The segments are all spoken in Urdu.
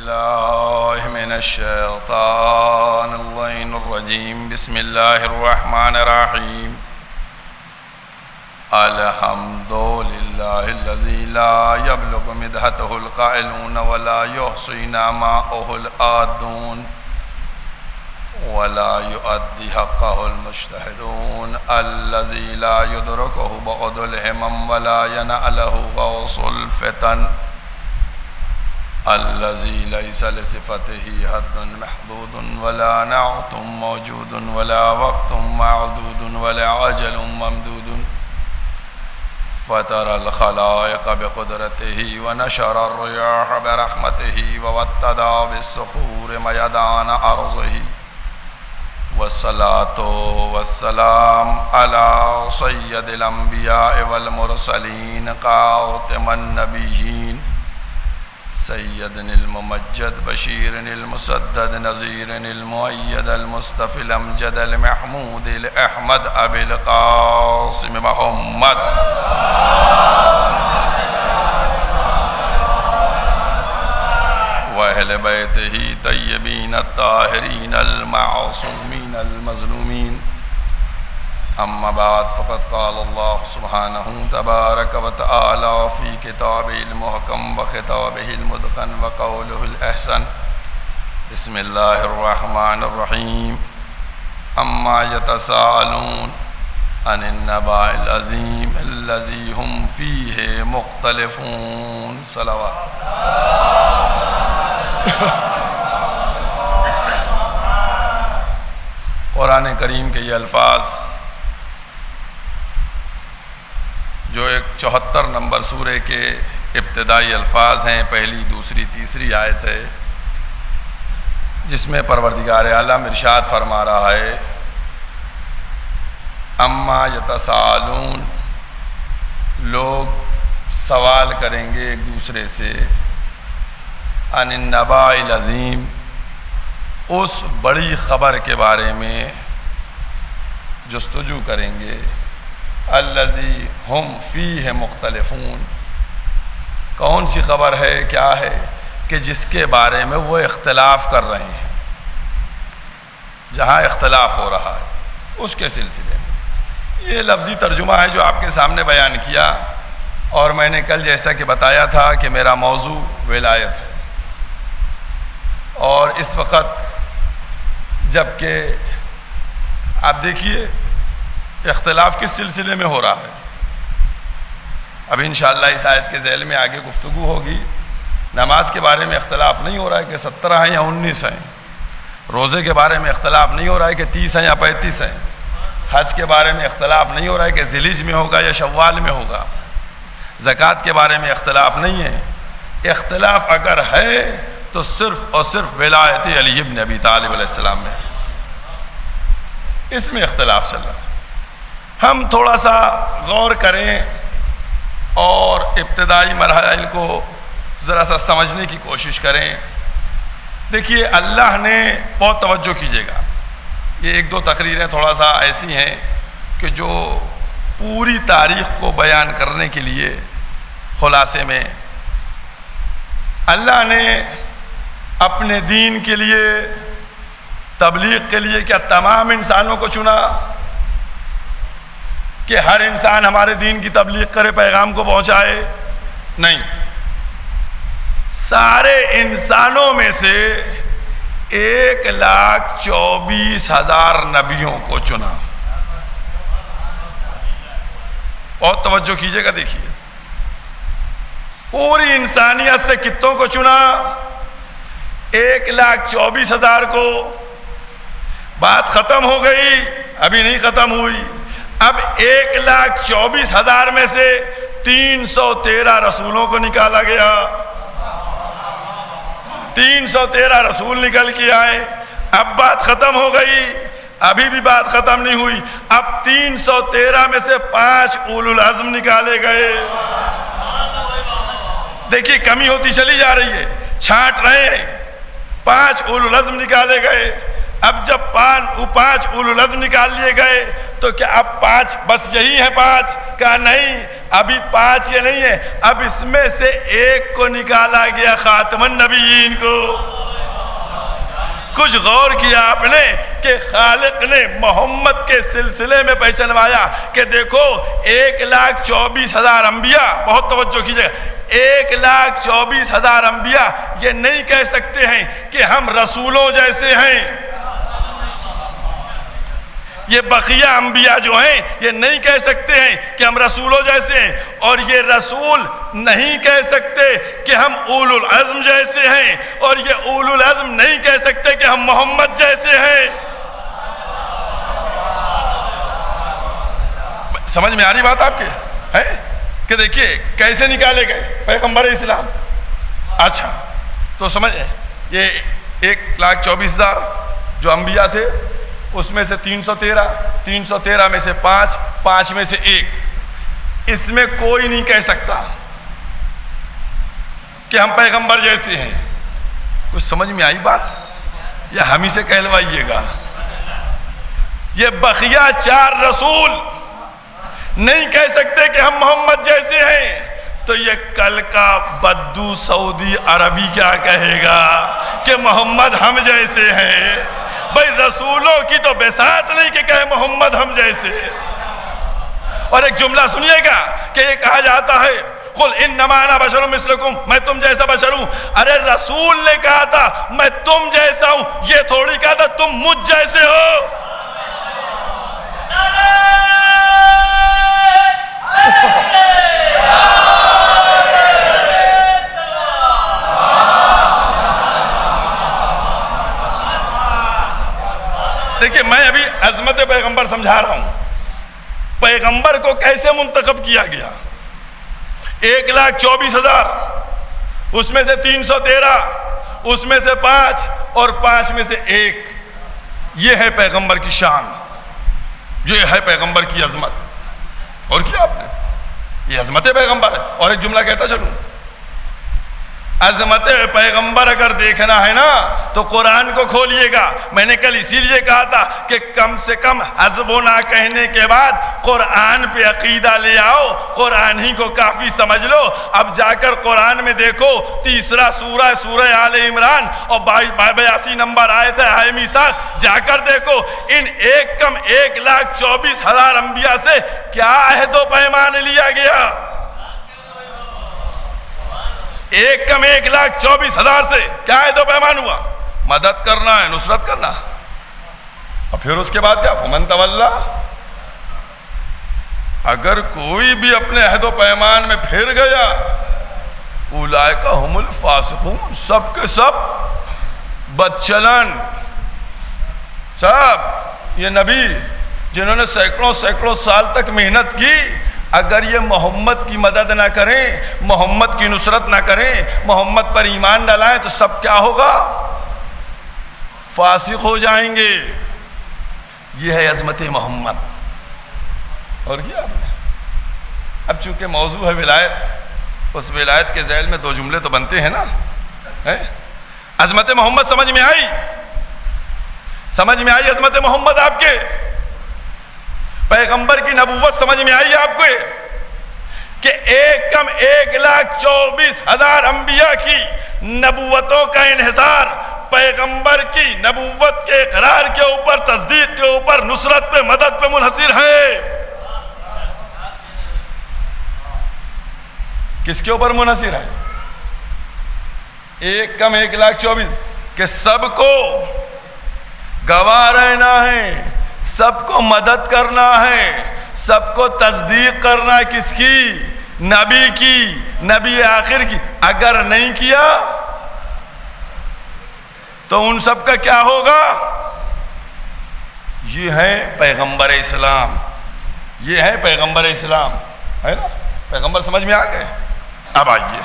بالله من الشيطان اللعين الرجيم بسم الله الرحمن الرحيم الحمد لله الذي لا يبلغ مدحته القائلون ولا يحصي نعماءه العادون ولا يؤدي حقه المجتهدون الذي لا يدركه بعد الهمم ولا ينأله غوص الفتن الذي ليس لصفته حد محدود ولا نعت موجود ولا وقت معدود ولا أجل ممدود فترى الخلائق بقدرته ونشر الرياح برحمته ووتد بالصخور ميدان أرضه والصلاة والسلام على سيد الأنبياء والمرسلين خاتم النبيين سيد الممجد بشير المسدد نذير المؤيد المصطفى الأمجد المحمود الأحمد أبي القاسم محمد وأهل بيته طيبين الطاهرين المعصومين المظلومين أما بعد فقد قال الله سبحانه تبارك وتعالى في كتابه المحكم وخطابه المتقن وقوله الأحسن بسم الله الرحمن الرحيم أما يتساءلون عن النبأ العظيم الذي هم فيه مختلفون صلوات قرآن کریم کے یہ الفاظ جو ایک 74 نمبر سورے کے ابتدائی الفاظ ہیں، پہلی دوسری تیسری آیت ہے، جس میں پروردگار عالم ارشاد فرما رہا ہے اما یتساءلون، لوگ سوال کریں گے ایک دوسرے سے، عن النباء العظیم، اس بڑی خبر کے بارے میں جستجو کریں گے، الذی ہم فیہ مختلفون، کون سی خبر ہے، کیا ہے کہ جس کے بارے میں وہ اختلاف کر رہے ہیں، جہاں اختلاف ہو رہا ہے اس کے سلسلے میں۔ یہ لفظی ترجمہ ہے جو آپ کے سامنے بیان کیا، اور میں نے کل جیسا کہ بتایا تھا کہ میرا موضوع ولایت ہے، اور اس وقت جبکہ آپ دیکھیے اختلاف کس سلسلے میں ہو رہا ہے، اب انشاءاللہ اس آیت کے ذیل میں آگے گفتگو ہوگی۔ نماز کے بارے میں اختلاف نہیں ہو رہا ہے کہ 17 ہیں یا 19 ہیں، روزے کے بارے میں اختلاف نہیں ہو رہا ہے کہ 30 ہیں یا 35 ہیں، حج کے بارے میں اختلاف نہیں ہو رہا ہے کہ ذی الحجہ میں ہوگا یا شوال میں ہوگا، زکوٰۃ کے بارے میں اختلاف نہیں ہے۔ اختلاف اگر ہے تو صرف اور صرف ولایت علی ابن ابی طالب علیہ السلام میں، اس میں اختلاف چل رہا ہے۔ ہم تھوڑا سا غور کریں اور ابتدائی مراحل کو ذرا سا سمجھنے کی کوشش کریں۔ دیکھیے اللہ نے بہت توجہ کیجیے گا، یہ ایک دو تقریریں تھوڑا سا ایسی ہیں کہ جو پوری تاریخ کو بیان کرنے کے لیے خلاصے میں اللہ نے اپنے دین کے لیے، تبلیغ کے لیے کیا تمام انسانوں کو چنا کہ ہر انسان ہمارے دین کی تبلیغ کرے، پیغام کو پہنچائے؟ نہیں، سارے انسانوں میں سے 1,24,000 نبیوں کو چنا۔ بہت توجہ کیجئے گا، دیکھیے پوری انسانیت سے کتوں کو چنا؟ 1,24,000 کو۔ بات ختم ہو گئی؟ ابھی نہیں ختم ہوئی۔ اب 1,24,000 میں سے 313 رسولوں کو نکالا گیا، 313 رسول نکل کے آئے۔ اب بات ختم ہو گئی؟ ابھی بھی بات ختم نہیں ہوئی۔ اب 313 میں سے 5 اولو العزم نکالے گئے۔ دیکھیے کمی ہوتی چلی جا رہی ہے، چھانٹ رہے ہیں۔ 5 اولو العزم نکالے گئے۔ اب جب 5 اولو العزم نکال لیے گئے تو کیا اب 5 بس یہی ہیں 5؟ کہا نہیں، ابھی 5 یہ نہیں ہے، اب اس میں سے ایک کو نکالا گیا، خاتم النبیین کو۔ کچھ غور کیا آپ نے کہ خالق نے محمد کے سلسلے میں پہچانوایا کہ دیکھو 1,24,000 انبیاء، بہت توجہ کیجئے، 1,24,000 انبیاء یہ نہیں کہہ سکتے ہیں کہ ہم رسولوں جیسے ہیں۔ یہ بقیہ انبیاء جو ہیں یہ نہیں کہہ سکتے ہیں کہ ہم رسولوں جیسے ہیں، اور یہ رسول نہیں کہہ سکتے کہ ہم اولو العزم جیسے ہیں، اور یہ اولو العزم نہیں کہہ سکتے کہ ہم محمد جیسے ہیں۔ سمجھ میں آ رہی بات آپ کے کہ دیکھیے کیسے نکالے گئے پیغمبر اسلام؟ اچھا تو سمجھیں، یہ 1,24,000 جو انبیاء تھے اس میں سے 313 میں سے 5 میں سے 1، اس میں کوئی نہیں کہہ سکتا کہ ہم پیغمبر جیسے ہیں۔ کچھ سمجھ میں آئی بات؟ یا ہم ہی سے کہلوائیے گا؟ یہ بقیہ 4 رسول نہیں کہہ سکتے کہ ہم محمد جیسے ہیں، تو یہ کل کا بدو سعودی عربی کیا کہے گا کہ محمد ہم جیسے ہیں؟ بھائی رسولوں کی تو بساط نہیں کہ کہے محمد ہم جیسے۔ اور ایک جملہ سنیے گا کہ یہ کہا جاتا ہے قل انما انا بشر مثلکم، میں تم جیسا بشر ہوں۔ ارے رسول نے کہا تھا میں تم جیسا ہوں، یہ تھوڑی کہا تھا تم مجھ جیسے ہو۔ دیکھیں میں ابھی عظمت پیغمبر سمجھا رہا ہوں، پیغمبر کو کیسے منتخب کیا گیا۔ 1,24,000، اس میں سے 313، اس میں سے 5 اور 5 میں سے 1، یہ ہے پیغمبر کی شان، یہ ہے پیغمبر کی عظمت۔ اور کیا آپ نے، یہ عظمت پیغمبر ہے۔ اور ایک جملہ کہتا چلوں، عظمت پیغمبر اگر دیکھنا ہے نا تو قرآن کو کھولیے گا۔ میں نے کل اسی لیے کہا تھا کہ کم سے کم حسب و نہ کہنے کے بعد قرآن پہ عقیدہ لے آؤ، قرآن ہی کو کافی سمجھ لو۔ اب جا کر قرآن میں دیکھو 3 سورہ آل عمران اور 82 نمبر آیت ہے آئے میثاق، جا کر دیکھو ان 1,24,000 انبیاء سے کیا عہد و پیمان لیا گیا۔ 1,24,000 سے کیا عہد و پیمان ہوا؟ مدد کرنا ہے، نصرت کرنا، اور پھر اس کے بعد کیا؟ فمن تولا، اگر کوئی بھی اپنے عہد و پیمان میں پھر گیا اولئک هم الفاسقون، سب کے سب بدچلن، سب یہ نبی جنہوں نے سینکڑوں سال تک محنت کی، اگر یہ محمد کی مدد نہ کریں، محمد کی نصرت نہ کریں، محمد پر ایمان نہ لائیں تو سب کیا ہوگا؟ فاسق ہو جائیں گے۔ یہ ہے عظمت محمد۔ اور کیا آپ نے، اب چونکہ موضوع ہے ولایت، اس ولایت کے ذیل میں 2 جملے تو بنتے ہیں نا۔ عظمت محمد سمجھ میں آئی؟ سمجھ میں آئی عظمت محمد آپ کے؟ پیغمبر کی نبوت سمجھ میں آئی آپ کو کہ 1,24,000 انبیاء کی نبوتوں کا انحصار پیغمبر کی نبوت کے اقرار کے اوپر، تصدیق کے اوپر، نصرت پہ، مدد پہ منحصر ہے۔ کس کے اوپر منحصر ہے؟ 1,24,000 کہ سب کو گواہ رہنا ہے، سب کو مدد کرنا ہے، سب کو تصدیق کرنا ہے، کس کی؟ نبی کی، نبی آخر کی۔ اگر نہیں کیا تو ان سب کا کیا ہوگا؟ یہ ہے پیغمبر اسلام، یہ ہے پیغمبر اسلام، ہے نا؟ پیغمبر سمجھ میں آ گئے؟ اب آئیے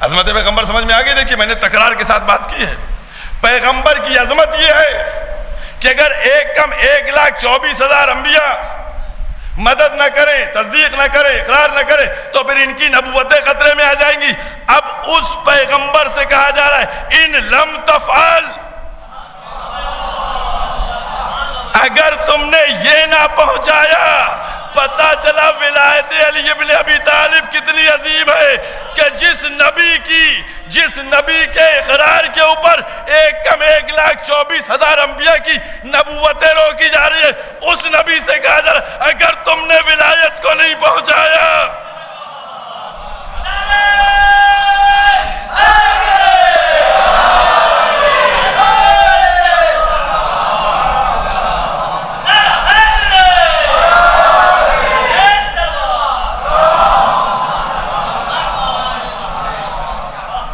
عظمت پیغمبر سمجھ میں آ گئی۔ دیکھیے میں نے تکرار کے ساتھ بات کی ہے، پیغمبر کی عظمت یہ ہے کہ اگر 1,24,000 انبیاء مدد نہ کریں، تصدیق نہ کریں، اقرار نہ کریں تو پھر ان کی نبوتیں خطرے میں آ جائیں گی۔ اب اس پیغمبر سے کہا جا رہا ہے ان لم تفعل، اگر تم نے یہ نہ پہنچایا، پتہ چلا ولایت علی ابن ابی طالب کتنی عظیم ہے کہ جس نبی کے اقرار کے اوپر 1,24,000 انبیاء کی نبوتیں روکی جا رہی ہے، اس نبی سے کہا جا رہا ہے اگر تم نے ولایت کو نہیں پہنچایا،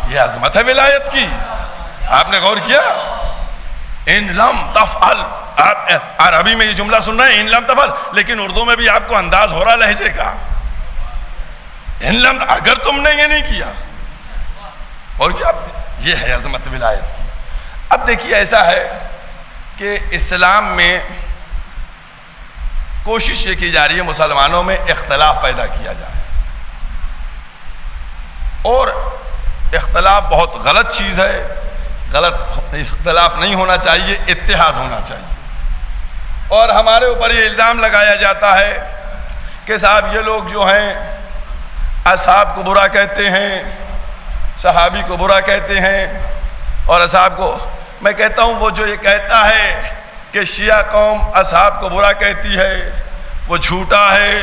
یہ عظمت ہے ولایت کی۔ آپ نے غور کیا؟ ان لم تفعل، آپ عربی میں یہ جملہ سن رہے ہیں ان لم تفعل، لیکن اردو میں بھی آپ کو انداز ہو رہا لہجے کا، ان لم، اگر تم نے یہ نہیں کیا، اور کیا یہ ہے عظمت ولایت کی۔ اب دیکھیے ایسا ہے کہ اسلام میں کوشش یہ کی جا رہی ہے مسلمانوں میں اختلاف پیدا کیا جائے، اور اختلاف بہت غلط چیز ہے، غلط اختلاف نہیں ہونا چاہیے، اتحاد ہونا چاہیے۔ اور ہمارے اوپر یہ الزام لگایا جاتا ہے کہ صاحب یہ لوگ جو ہیں اصحاب کو برا کہتے ہیں، صحابی کو برا کہتے ہیں، اور اصحاب کو، میں کہتا ہوں وہ جو یہ کہتا ہے کہ شیعہ قوم اصحاب کو برا کہتی ہے وہ جھوٹا ہے،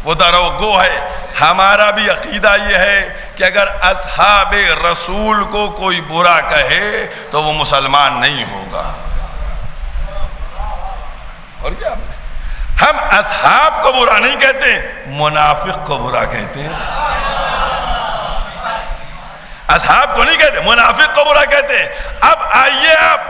وہ دروغگو ہے۔ ہمارا بھی عقیدہ یہ ہے کہ اگر اصحاب رسول کو کوئی برا کہے تو وہ مسلمان نہیں ہوگا۔ اور کیا ہم اصحاب کو برا نہیں کہتے، منافق کو برا کہتے ہیں، اصحاب کو نہیں کہتے، منافق کو برا کہتے ہیں۔ اب آئیے، آپ،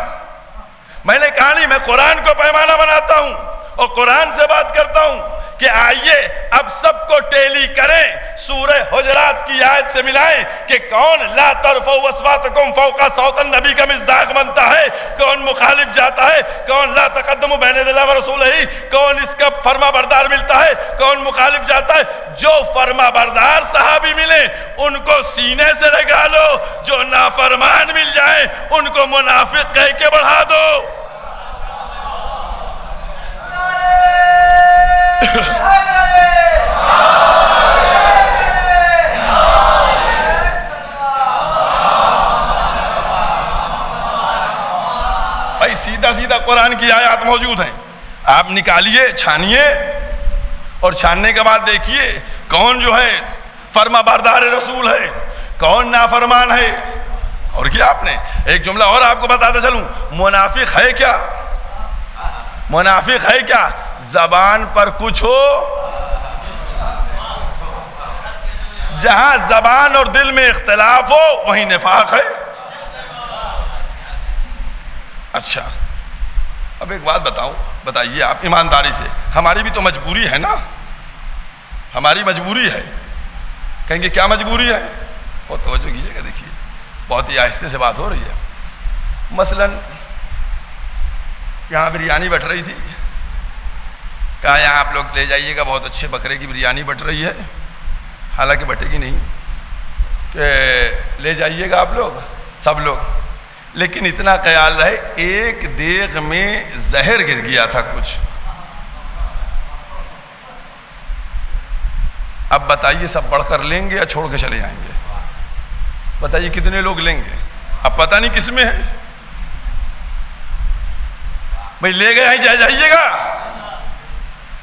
میں نے کہا نہیں میں قرآن کو پیمانہ بناتا ہوں اور قرآن سے بات کرتا ہوں کہ آئیے اب سب کو ٹیلی کریں، سورہ حجرات کی آیت سے ملائیں کہ کون لا ترفعوا اصواتکم فوق صوت النبی کا مصداق بنتا ہے، کون مخالف جاتا ہے، کون لا تقدموا بین یدی اللہ ورسولہ، کون اس کا فرما بردار ملتا ہے، کون مخالف جاتا ہے۔ جو فرما بردار صحابی ملیں ان کو سینے سے لگا لو، جو نافرمان مل جائیں ان کو منافق کہہ کے بڑھا دو۔ بھائی سیدھا سیدھا قرآن کی آیات موجود ہیں، آپ نکالیے، چھانیے، اور چھاننے کے بعد دیکھیے کون جو ہے فرما بردار رسول ہے، کون نافرمان ہے۔ اور کیا آپ نے ایک جملہ اور آپ کو بتاتا چلوں، منافق ہے کیا؟ منافق ہے کیا؟ زبان پر کچھ ہو، جہاں زبان اور دل میں اختلاف ہو وہیں نفاق ہے۔ اچھا اب ایک بات بتائیے آپ ایمانداری سے، ہماری بھی تو مجبوری ہے نا، ہماری مجبوری ہے۔ کہیں گے کیا مجبوری ہے؟ بہت توجہ کیجیے گا، دیکھیے بہت ہی آہستہ سے بات ہو رہی ہے۔ مثلاً یہاں بریانی بٹ رہی تھی، کہا یہاں آپ لوگ لے جائیے گا، بہت اچھے بکرے کی بریانی بٹ رہی ہے، حالانکہ بٹے گی نہیں، کہ لے جائیے گا آپ لوگ سب لوگ، لیکن اتنا خیال رہے ایک دیگ میں زہر گر گیا تھا کچھ۔ اب بتائیے سب بڑھ کر لیں گے یا چھوڑ کے چلے جائیں گے؟ بتائیے کتنے لوگ لیں گے؟ اب پتہ نہیں کس میں ہے، بھئی لے گئے ہیں جائیے گا،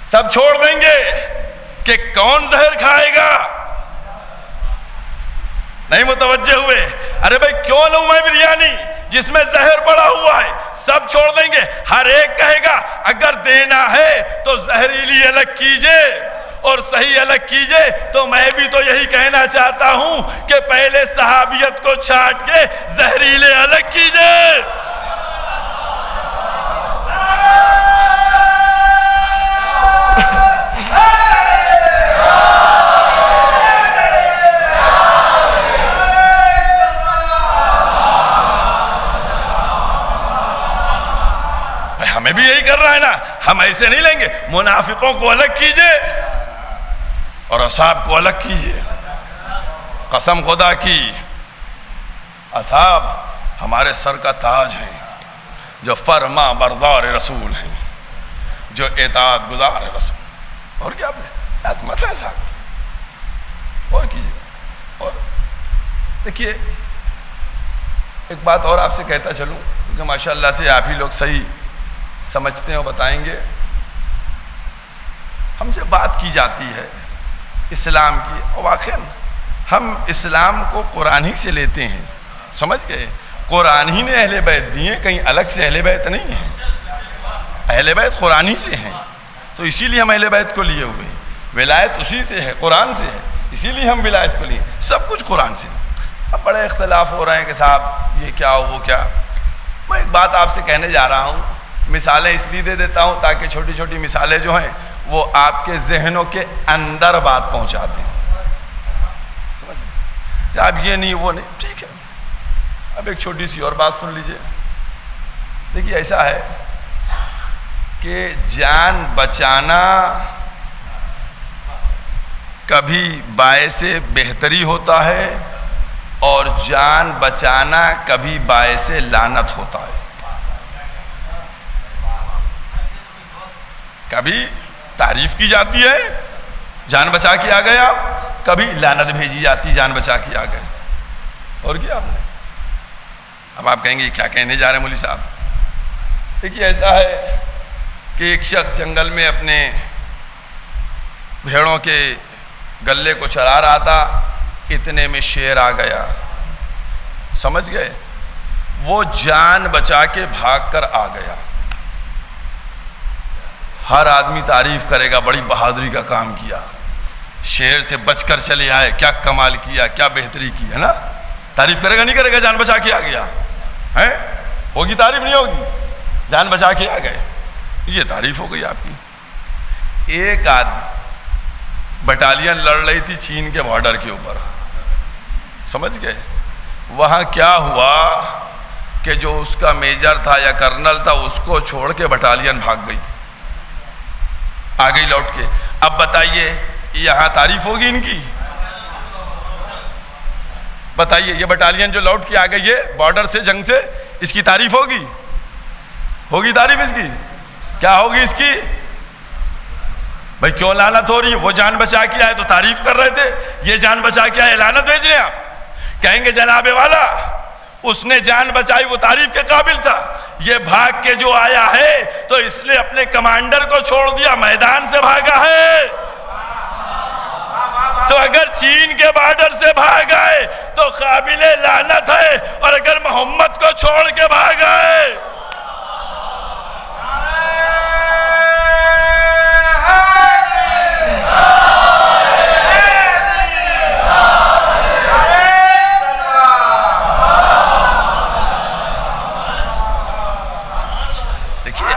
سب چھوڑ دیں گے کہ کون زہر کھائے گا؟ نہیں متوجہ ہوئے؟ ارے بھائی کیوں لوں میں بریانی جس میں زہر پڑا ہوا ہے؟ سب چھوڑ دیں گے، ہر ایک کہے گا اگر دینا ہے تو زہریلی الگ کیجئے اور صحیح الگ کیجئے۔ تو میں بھی تو یہی کہنا چاہتا ہوں کہ پہلے صحابیت کو چھانٹ کے زہریلے الگ کیجئے۔ ہمیں بھی یہی کر رہا ہے نا، ہم ایسے نہیں لیں گے، منافقوں کو الگ کیجئے اور اصحاب کو الگ کیجئے۔ قسم خدا کی، اصحاب ہمارے سر کا تاج ہیں جو فرما بردار رسول ہیں۔ جو اطاعت گزار ہے بس. اور کیا آپ نے عظمت ہے صاحب. اور کیجیے. اور دیکھیے ایک بات اور آپ سے کہتا چلوں کیونکہ ماشاء اللہ سے آپ ہی لوگ صحیح سمجھتے ہیں اور بتائیں گے. ہم سے بات کی جاتی ہے اسلام کی اور واقعاً ہم اسلام کو قرآن ہی سے لیتے ہیں. سمجھ گئے؟ قرآن ہی نے اہل بیت دیے, کہیں الگ سے اہل بیت نہیں ہیں. اہل بیت قرآن ہی سے ہیں تو اسی لیے ہم اہل بیت کو لیے ہوئے ہیں. ولایت اسی سے ہے, قرآن سے ہے, اسی لیے ہم ولایت کو لیے. سب کچھ قرآن سے. اب بڑے اختلاف ہو رہے ہیں کہ صاحب یہ کیا وہ کیا. میں ایک بات آپ سے کہنے جا رہا ہوں, مثالیں اس لیے دے دیتا ہوں تاکہ چھوٹی چھوٹی مثالیں جو ہیں وہ آپ کے ذہنوں کے اندر بات پہنچا دیں. سمجھ گئے؟ اب یہ نہیں وہ نہیں, ٹھیک ہے. اب ایک چھوٹی سی اور بات سن لیجئے. دیکھیے ایسا ہے کہ جان بچانا کبھی باعث بہتری ہوتا ہے اور جان بچانا کبھی باعث لعنت ہوتا ہے. کبھی تعریف کی جاتی ہے, جان بچا کے آ گئے آپ, کبھی لعنت بھیجی جاتی, جان بچا کے آ گئے. اور کیا آپ نے. اب آپ کہیں گے کیا کہنے جا رہے ہیں مولوی صاحب. دیکھیے ایسا ہے کہ ایک شخص جنگل میں اپنے بھیڑوں کے گلے کو چرا رہا تھا, اتنے میں شیر آ گیا. سمجھ گئے؟ وہ جان بچا کے بھاگ کر آ گیا. ہر آدمی تعریف کرے گا, بڑی بہادری کا کام کیا, شیر سے بچ کر چلے آئے, کیا کمال کیا, کیا بہتری کی, ہے نا. تعریف کرے گا نہیں کرے گا؟ جان بچا کے آ گیا ہے, ہوگی تعریف نہیں ہوگی؟ جان بچا کے آ گئے, یہ تعریف ہو گئی آپ کی. ایک بٹالین لڑ رہی تھی چین کے بارڈر کے اوپر. سمجھ گئے؟ وہاں کیا ہوا کہ جو اس کا میجر تھا یا کرنل تھا اس کو چھوڑ کے بٹالین بھاگ گئی, آ گئی لوٹ کے. اب بتائیے یہاں تعریف ہوگی ان کی؟ بتائیے یہ بٹالین جو لوٹ کے آ گئی ہے بارڈر سے, جنگ سے, اس کی تعریف ہوگی؟ ہوگی تعریف اس کی؟ کیا ہوگی اس کی؟ بھائی کیوں لعنت ہو رہی ہے؟ وہ جان بچا کے آئے تو تعریف کر رہے تھے, یہ جان بچا کے آئے لعنت بھیج رہے ہیں آپ. کہیں گے جناب والا اس نے جان بچائی, وہ تعریف کے قابل تھا. یہ بھاگ کے جو آیا ہے تو اس نے اپنے کمانڈر کو چھوڑ دیا, میدان سے بھاگا ہے. تو اگر چین کے بارڈر سے بھاگ آئے تو قابل لعنت ہے, اور اگر محمد کو چھوڑ کے بھاگ آئے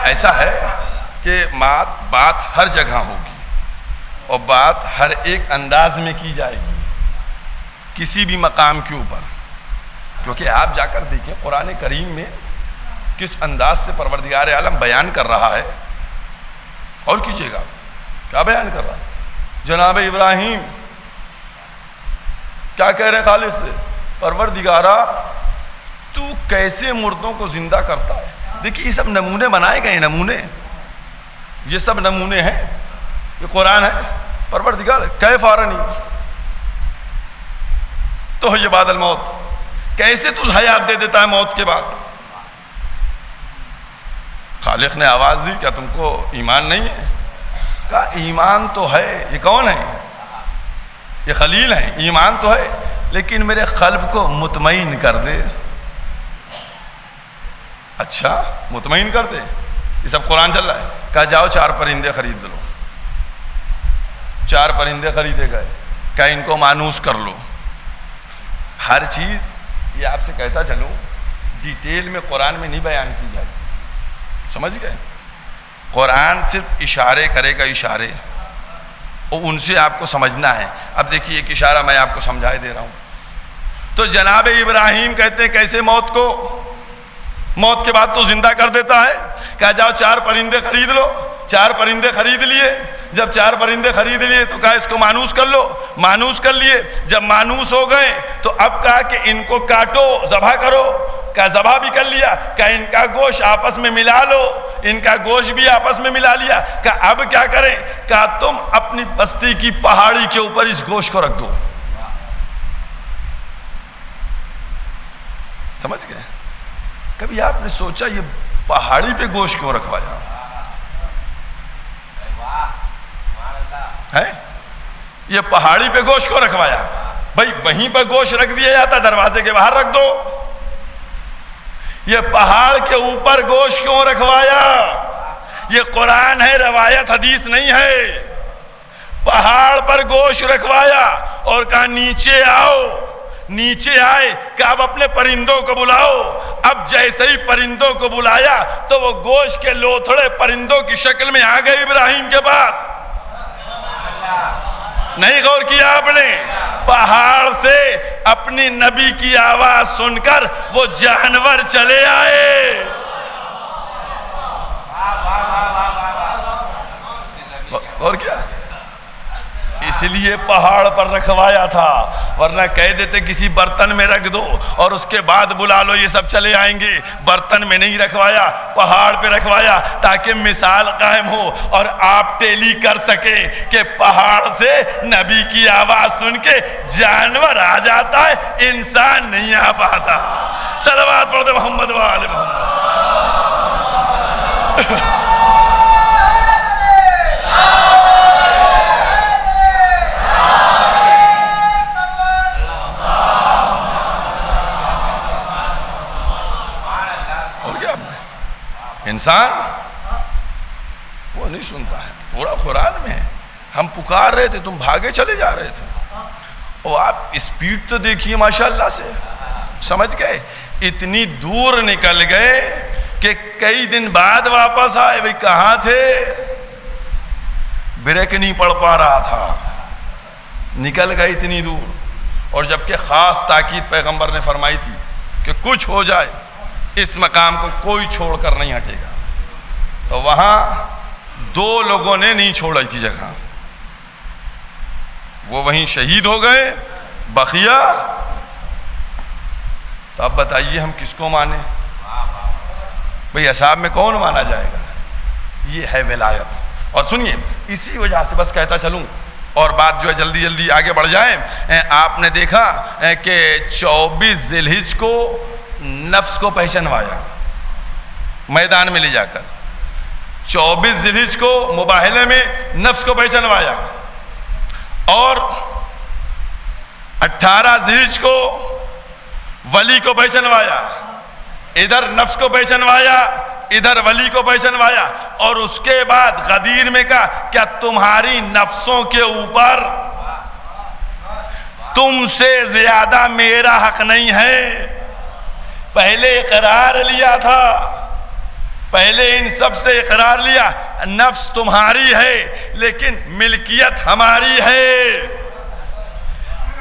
ایسا ہے کہ بات ہر جگہ ہوگی اور بات ہر ایک انداز میں کی جائے گی کسی بھی مقام کے اوپر. کیونکہ آپ جا کر دیکھیں قرآن کریم میں کس انداز سے پروردگار عالم بیان کر رہا ہے. اور کیجئے گا کیا بیان کر رہا ہے. جناب ابراہیم کیا کہہ رہے ہیں خالق سے؟ پروردگارا تو کیسے مردوں کو زندہ کرتا ہے. دیکھیے یہ سب نمونے بنائے گئے, نمونے, یہ سب نمونے ہیں, یہ قرآن ہے. پروردگار کیف ارنی تو یہ بعد الموت, کیسے تو حیات دے دیتا ہے موت کے بعد. خالق نے آواز دی کیا تم کو ایمان نہیں ہے؟ کہا ایمان تو ہے. یہ کون ہے؟ یہ خلیل ہیں. ایمان تو ہے لیکن میرے قلب کو مطمئن کر دے. اچھا مطمئن کر دے, یہ سب قرآن چل رہا ہے. کہا جاؤ 4 پرندے خرید لو. 4 پرندے خریدے گئے, کہا ان کو مانوس کر لو. ہر چیز یہ آپ سے کہتا چلوں ڈیٹیل میں قرآن میں نہیں بیان کی جائے. سمجھ گئے؟ قرآن صرف اشارے کرے گا, اشارے, اور ان سے آپ کو سمجھنا ہے. اب دیکھیے ایک اشارہ میں آپ کو سمجھائے دے رہا ہوں. تو جناب ابراہیم کہتے ہیں کیسے موت کو, موت کے بعد تو زندہ کر دیتا ہے. کہا جاؤ 4 پرندے خرید لو. 4 پرندے خرید لیے. جب 4 پرندے خرید لیے تو کہا اس کو مانوس کر لو. مانوس کر لیے. جب مانوس ہو گئے تو اب کہا کہ ان کو کاٹو, ذبح کرو. کہا ذبح بھی کر لیا. کہا ان کا گوشت آپس میں ملا لو, ان کا گوشت بھی آپس میں ملا لیا. کہا اب کیا کریں؟ کہا تم اپنی بستی کی پہاڑی کے اوپر اس گوشت کو رکھ دو. سمجھ گئے؟ کبھی آپ نے سوچا یہ پہاڑی پہ گوشت کیوں رکھوایا ہے؟ یہ پہاڑی پہ گوشت کیوں رکھوایا؟ بھائی وہیں پر گوشت رکھ دیا جاتا، دروازے کے باہر رکھ دو. یہ پہاڑ کے اوپر گوشت کیوں رکھوایا؟ یہ قرآن ہے، روایت حدیث نہیں ہے. پہاڑ پر گوشت رکھوایا اور کہا نیچے آؤ. نیچے آئے کہ اب اپنے پرندوں کو بلاؤ. اب جیسے ہی پرندوں کو بلایا تو وہ گوشت کے لوتھڑے پرندوں کی شکل میں آ گئے ابراہیم کے پاس. نہیں غور کیا آپ نے؟ پہاڑ سے اپنی نبی کی آواز سن کر وہ جانور چلے آئے. اور کیا؟ اس لیے پہاڑ پر رکھوایا تھا، ورنہ کہہ دیتے کسی برتن میں رکھ دو اور اس کے بعد بلا لو، یہ سب چلے آئیں گے. برتن میں نہیں رکھوایا، پہاڑ پہ رکھوایا تاکہ مثال قائم ہو اور آپ ٹیلی کر سکے کہ پہاڑ سے نبی کی آواز سن کے جانور آ جاتا ہے، انسان نہیں آ پاتا. صلوات پڑھتے محمد و آل محمد. انسان وہ نہیں سنتا ہے. پورا قرآن میں ہے. ہم پکار رہے تھے، تم بھاگے چلے جا رہے تھے. اور آپ اسپیڈ تو دیکھیے ماشاءاللہ سے. سمجھ گئے؟ اتنی دور نکل گئے کہ کئی دن بعد واپس آئے. بھئی کہاں تھے؟ بریک نہیں پڑ پا رہا تھا، نکل گئے اتنی دور. اور جبکہ خاص تاکید پیغمبر نے فرمائی تھی کہ کچھ ہو جائے اس مقام کو کوئی چھوڑ کر نہیں ہٹے گا. تو وہاں 2 لوگوں نے نہیں چھوڑی تھی جگہ، وہ وہیں شہید ہو گئے. بقیہ تو اب بتائیے ہم کس کو مانیں؟ بھئی اصحاب میں کون مانا جائے گا؟ یہ ہے ولایت. اور سنیے، اسی وجہ سے بس کہتا چلوں اور بات جو ہے جلدی جلدی آگے بڑھ جائے. آپ نے دیکھا کہ 24 ذی الحجہ کو نفس کو پہچنوایا میدان میں لے جا کر. 24 ذی الحجہ کو مباہلے میں نفس کو پہچنوایا اور 18 ذی الحجہ کو ولی کو پہچنوایا. ادھر نفس کو پہچنوایا، ادھر ولی کو پہچنوایا. اور اس کے بعد غدیر میں کہا کیا تمہاری نفسوں کے اوپر تم سے زیادہ میرا حق نہیں ہے؟ پہلے اقرار لیا تھا، پہلے ان سب سے اقرار لیا نفس تمہاری ہے لیکن ملکیت ہماری ہے.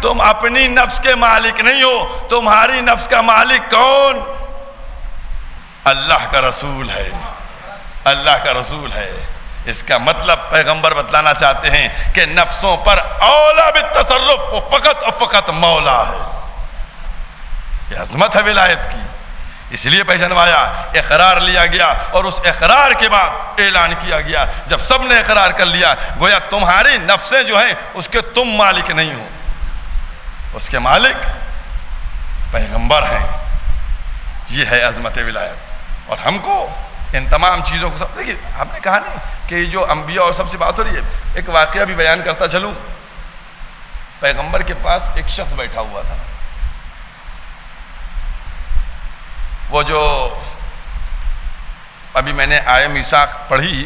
تم اپنی نفس کے مالک نہیں ہو، تمہاری نفس کا مالک کون؟ اللہ کا رسول ہے. اللہ کا رسول ہے. اس کا مطلب پیغمبر بتلانا چاہتے ہیں کہ نفسوں پر اولا بالتصرف وہ فقط اور فقط مولا ہے. یہ عظمت ہے ولایت کی. اس لیے پہچنوایا، اقرار لیا گیا اور اس اقرار کے بعد اعلان کیا گیا. جب سب نے اقرار کر لیا گویا تمہاری نفسیں جو ہیں اس کے تم مالک نہیں ہو، اس کے مالک پیغمبر ہیں. یہ ہے عظمت ولایت. اور ہم کو ان تمام چیزوں کو دیکھیے، ہم نے کہا نہیں کہ جو انبیاء اور سب سے بات ہو رہی ہے. ایک واقعہ بھی بیان کرتا چلوں. پیغمبر کے پاس ایک شخص بیٹھا ہوا تھا، وہ جو ابھی میں نے آیہ میثاق پڑھی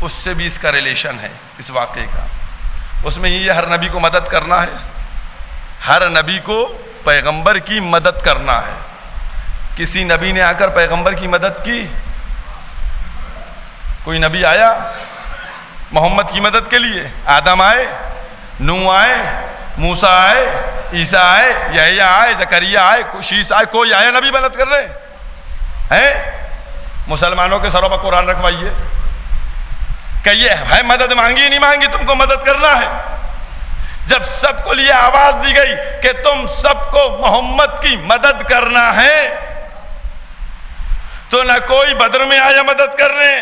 اس سے بھی اس کا ریلیشن ہے اس واقعے کا. اس میں یہ ہر نبی کو مدد کرنا ہے، ہر نبی کو پیغمبر کی مدد کرنا ہے. کسی نبی نے آ کر پیغمبر کی مدد کی؟ کوئی نبی آیا محمد کی مدد کے لیے؟ آدم آئے، نوح آئے، موسیٰ آئے، عیسیٰ آئے، یحییٰ آئے، زکریا آئے، شیس آئے، کوئی آیا نبی مدد کر رہے ہیں؟ مسلمانوں کے سروں پر قرآن رکھوائیے کہ یہ ہے مدد مانگی نہیں مانگی، تم کو مدد کرنا ہے. جب سب کو لیے آواز دی گئی کہ تم سب کو محمد کی مدد کرنا ہے تو نہ کوئی بدر میں آیا مدد کرنے،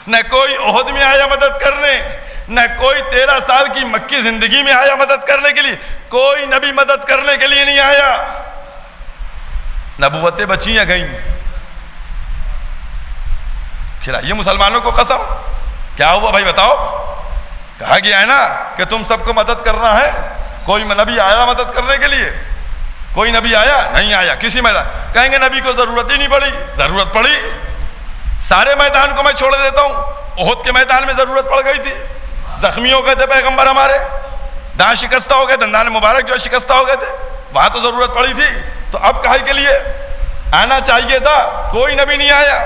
نہ کوئی احد میں آیا مدد کرنے، نہ کوئی 13 سال کی مکی زندگی میں آیا مدد کرنے کے لیے. کوئی نبی مدد کرنے کے لیے نہیں آیا. نبوتیں بچی یا گئیں؟ کھلائیے مسلمانوں کو قسم. کیا ہوا بھائی بتاؤ؟ کہا گیا ہے نا کہ تم سب کو مدد کرنا ہے. کوئی نبی آیا مدد کرنے کے لیے؟ کوئی نبی آیا؟ نہیں آیا. کسی میدان کہیں گے نبی کو ضرورت ہی نہیں پڑی. ضرورت پڑی. سارے میدان کو میں چھوڑ دیتا ہوں. احد کے میدان میں ضرورت پڑ گئی تھی. زخمی ہو گئے تھے پیغمبر ہمارے، دانت شکستہ ہو گئے، دندان مبارک جو شکستہ ہو گئے تھے، وہاں تو ضرورت پڑی تھی. تو اب کہے کے لیے آنا چاہیے تھا. کوئی نبی نہیں آیا.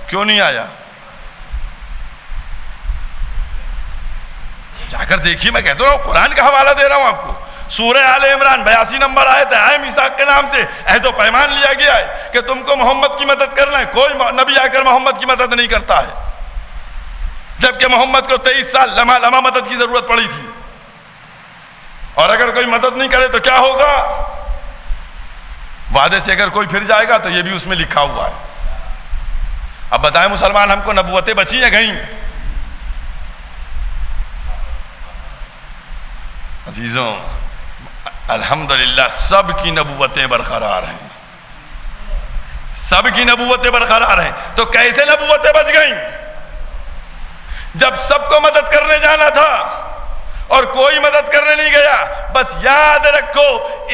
کیوں نہیں آیا؟ جا کر دیکھیے. میں کہتا ہوں قرآن کا حوالہ دے رہا ہوں آپ کو. سورہ آل عمران 82 نمبر آیت ہے. آئے میثاق کے نام سے عہد و پیمان لیا گیا ہے کہ تم کو محمد کی مدد کرنا ہے. کوئی نبی آ کر محمد کی مدد نہیں کرتا ہے، جبکہ محمد کو 23 سال لمحہ لمحہ مدد کی ضرورت پڑی تھی. اور اگر کوئی مدد نہیں کرے تو کیا ہوگا؟ وعدے سے اگر کوئی پھر جائے گا تو یہ بھی اس میں لکھا ہوا ہے. اب بتائیں مسلمان، ہم کو نبوتیں بچی یا گئیں؟ عزیزوں الحمدللہ سب کی نبوتیں برقرار ہیں. سب کی نبوتیں برقرار ہیں. تو کیسے نبوتیں بچ گئیں؟ جب سب کو مدد کرنے جانا تھا اور کوئی مدد کرنے نہیں گیا. بس یاد رکھو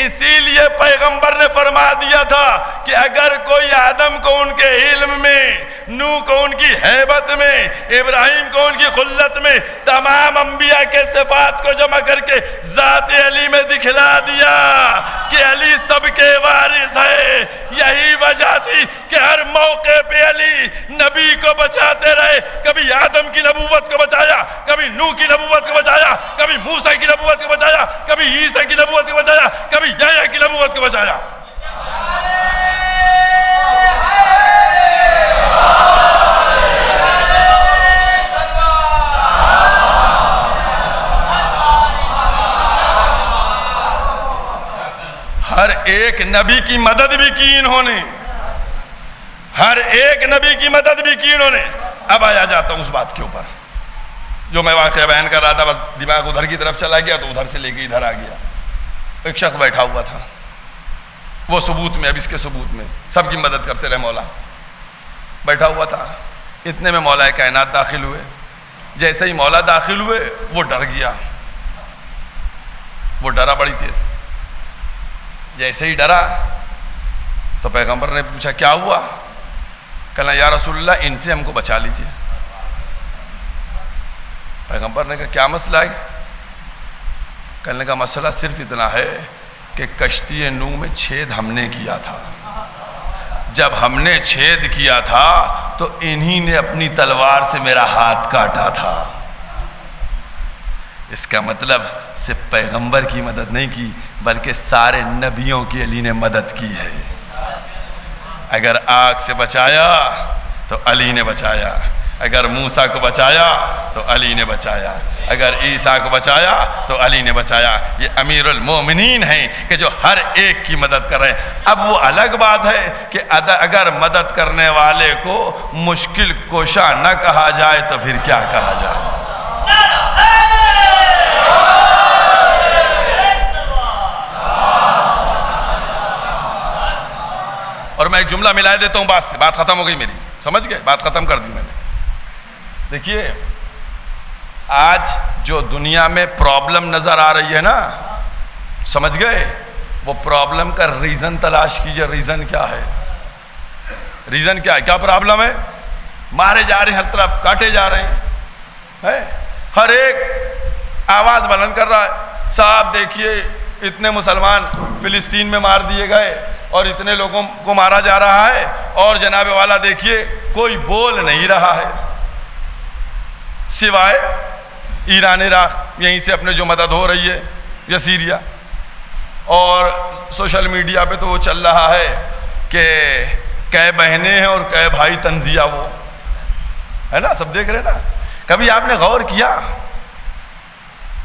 اسی لیے پیغمبر نے فرما دیا تھا کہ اگر کوئی آدم کو ان کے علم میں، نوح کو ان کی ہیبت میں، ابراہیم کو ان کی خلت میں، تمام انبیاء کے صفات کو جمع کر کے ذات علی میں دکھلا دیا کہ علی سب کے وارث ہے. یہی وجہ تھی کہ ہر موقع پہ علی نبی کو بچاتے رہے. کبھی آدم کی نبوت کو بچایا، کبھی نوح کی نبوت کو بچایا، کبھی موسیٰ کی نبوت کو بچایا، کبھی عیسیٰ کی نبوت کو بچایا، کبھی یحییٰ کی نبوت کو بچایا. ہر ایک نبی کی مدد بھی کی انہوں نے. ہر ایک نبی کی مدد بھی کی انہوں نے. اب آیا جاتا ہوں اس بات کے اوپر جو میں واقعہ بیان کر رہا تھا. بس دماغ ادھر کی طرف چلا گیا تو ادھر سے لے کے ادھر آ گیا. ایک شخص بیٹھا ہوا تھا، وہ ثبوت میں، اب اس کے ثبوت میں سب کی مدد کرتے رہے. مولا بیٹھا ہوا تھا. اتنے میں مولا کائنات داخل ہوئے. جیسے ہی مولا داخل ہوئے وہ ڈر گیا. وہ ڈرا بڑی تیز. جیسے ہی ڈرا تو پیغمبر نے پوچھا کیا ہوا؟ کہنا یا رسول اللہ ان سے ہم کو بچا لیجئے. پیغمبر نے کہا کیا مسئلہ ہے؟ کہنے کا مسئلہ صرف اتنا ہے کہ کشتی نوح میں چھید ہم نے کیا تھا. جب ہم نے چھید کیا تھا تو انہی نے اپنی تلوار سے میرا ہاتھ کاٹا تھا. اس کا مطلب صرف پیغمبر کی مدد نہیں کی بلکہ سارے نبیوں کی علی نے مدد کی ہے. اگر آگ سے بچایا تو علی نے بچایا، اگر موسیٰ کو بچایا تو علی نے بچایا، اگر عیسیٰ کو بچایا تو علی نے بچایا. یہ امیر المومنین ہیں کہ جو ہر ایک کی مدد کر رہے ہیں. اب وہ الگ بات ہے کہ اگر مدد کرنے والے کو مشکل کوشاں نہ کہا جائے تو پھر کیا کہا جائے؟ اور میں ایک جملہ ملا دیتا ہوں بات سے. بات ختم ہو گئی میری، سمجھ گئے؟ بات ختم کر دی میں نے. دیکھیے آج جو دنیا میں پرابلم نظر آ رہی ہے نا، سمجھ گئے؟ وہ پرابلم کا ریزن تلاش کیجئے. ریزن کیا ہے؟ ریزن کیا ہے؟ کیا پرابلم ہے؟ مارے جا رہے ہیں ہر طرف، کاٹے جا رہے ہیں. ہر ایک آواز بلند کر رہا ہے صاحب دیکھیے اتنے مسلمان فلسطین میں مار دیے گئے اور اتنے لوگوں کو مارا جا رہا ہے، اور جناب والا دیکھیے کوئی بول نہیں رہا ہے سوائے ایران عراق یہیں سے اپنے جو مدد ہو رہی ہے، یا سیریا. اور سوشل میڈیا پہ تو وہ چل رہا ہے کہ کئے بہنیں ہیں اور کئے بھائی تنزیہ وہ ہے نا، سب دیکھ رہے نا. کبھی آپ نے غور کیا،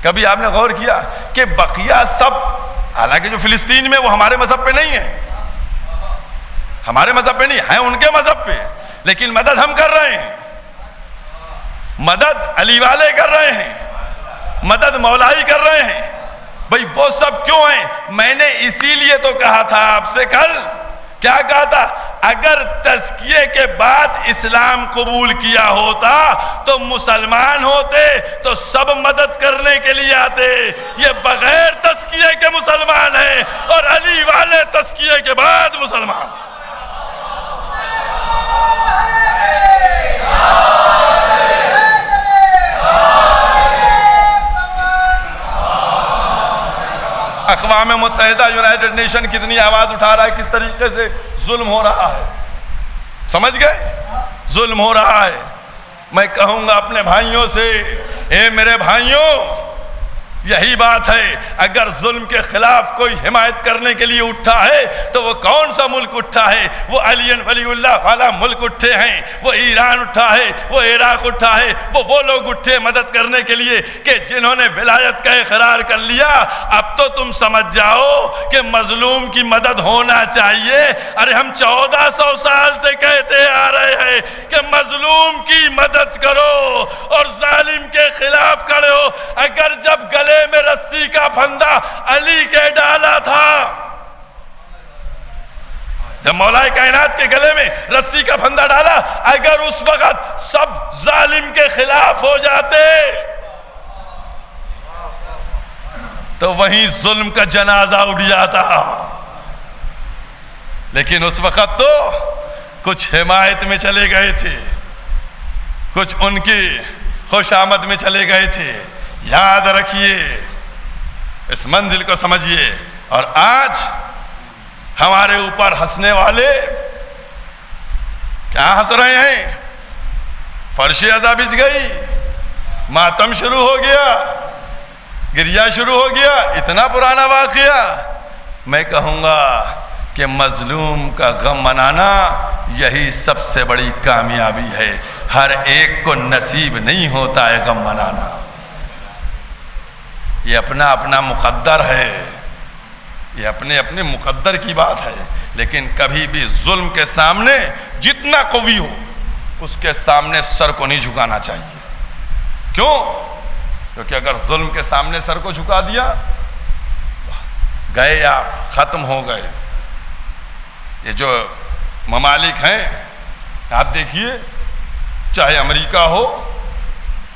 کبھی آپ نے غور کیا کہ بقیہ سب، حالانکہ جو فلسطین میں وہ ہمارے مذہب پہ نہیں ہے، ہمارے مذہب پہ نہیں ہیں، ان کے مذہب پہ، لیکن مدد ہم کر رہے ہیں، مدد علی والے کر رہے ہیں، مدد مولائی کر رہے ہیں. بھئی وہ سب کیوں ہیں؟ میں نے اسی لیے تو کہا تھا آپ سے کل، کیا کہا تھا؟ اگر تزکیے کے بعد اسلام قبول کیا ہوتا تو مسلمان ہوتے تو سب مدد کرنے کے لیے آتے. یہ بغیر تزکیے کے مسلمان ہیں اور علی والے تزکیے کے بعد مسلمان. اقوام متحدہ یونائٹڈ نیشن کتنی آواز اٹھا رہا ہے کس طریقے سے ظلم ہو رہا ہے. سمجھ گئے؟ ظلم ہو رہا ہے. میں کہوں گا اپنے بھائیوں سے، اے میرے بھائیوں، یہی بات ہے. اگر ظلم کے خلاف کوئی حمایت کرنے کے لیے اٹھا ہے تو وہ کون سا ملک اٹھا ہے؟ وہ علی ولی اللہ والا ملک اٹھے ہیں، وہ ایران اٹھا ہے، وہ عراق اٹھا ہے، وہ لوگ اٹھے مدد کرنے کے لیے کہ جنہوں نے ولایت کا اقرار کر لیا. اب تو تم سمجھ جاؤ کہ مظلوم کی مدد ہونا چاہیے. ارے ہم 1400 سال سے کہتے آ رہے ہیں کہ مظلوم کی مدد کرو اور ظالم کے خلاف کھڑے ہو. اگر جب گلے میں رسی کا پھندا علی کے ڈالا تھا، جب مولا کائنات کے گلے میں رسی کا پھندا ڈالا، اگر اس وقت سب ظالم کے خلاف ہو جاتے تو وہیں ظلم کا جنازہ اٹھ جاتا. لیکن اس وقت تو کچھ حمایت میں چلے گئے تھے، کچھ ان کی خوش آمد میں چلے گئے تھے. یاد رکھیے، اس منزل کو سمجھیے. اور آج ہمارے اوپر ہنسنے والے کیا ہنس رہے ہیں؟ فرش ازا بچ گئی، ماتم شروع ہو گیا، گریہ شروع ہو گیا. اتنا پرانا واقعہ. میں کہوں گا کہ مظلوم کا غم منانا یہی سب سے بڑی کامیابی ہے. ہر ایک کو نصیب نہیں ہوتا ہے غم منانا. یہ اپنا اپنا مقدر ہے، یہ اپنے اپنے مقدر کی بات ہے. لیکن کبھی بھی ظلم کے سامنے جتنا قوی ہو اس کے سامنے سر کو نہیں جھکانا چاہیے. کیوں؟ کیونکہ اگر ظلم کے سامنے سر کو جھکا دیا گئے آپ، ختم ہو گئے. یہ جو ممالک ہیں آپ دیکھیے، چاہے امریکہ ہو،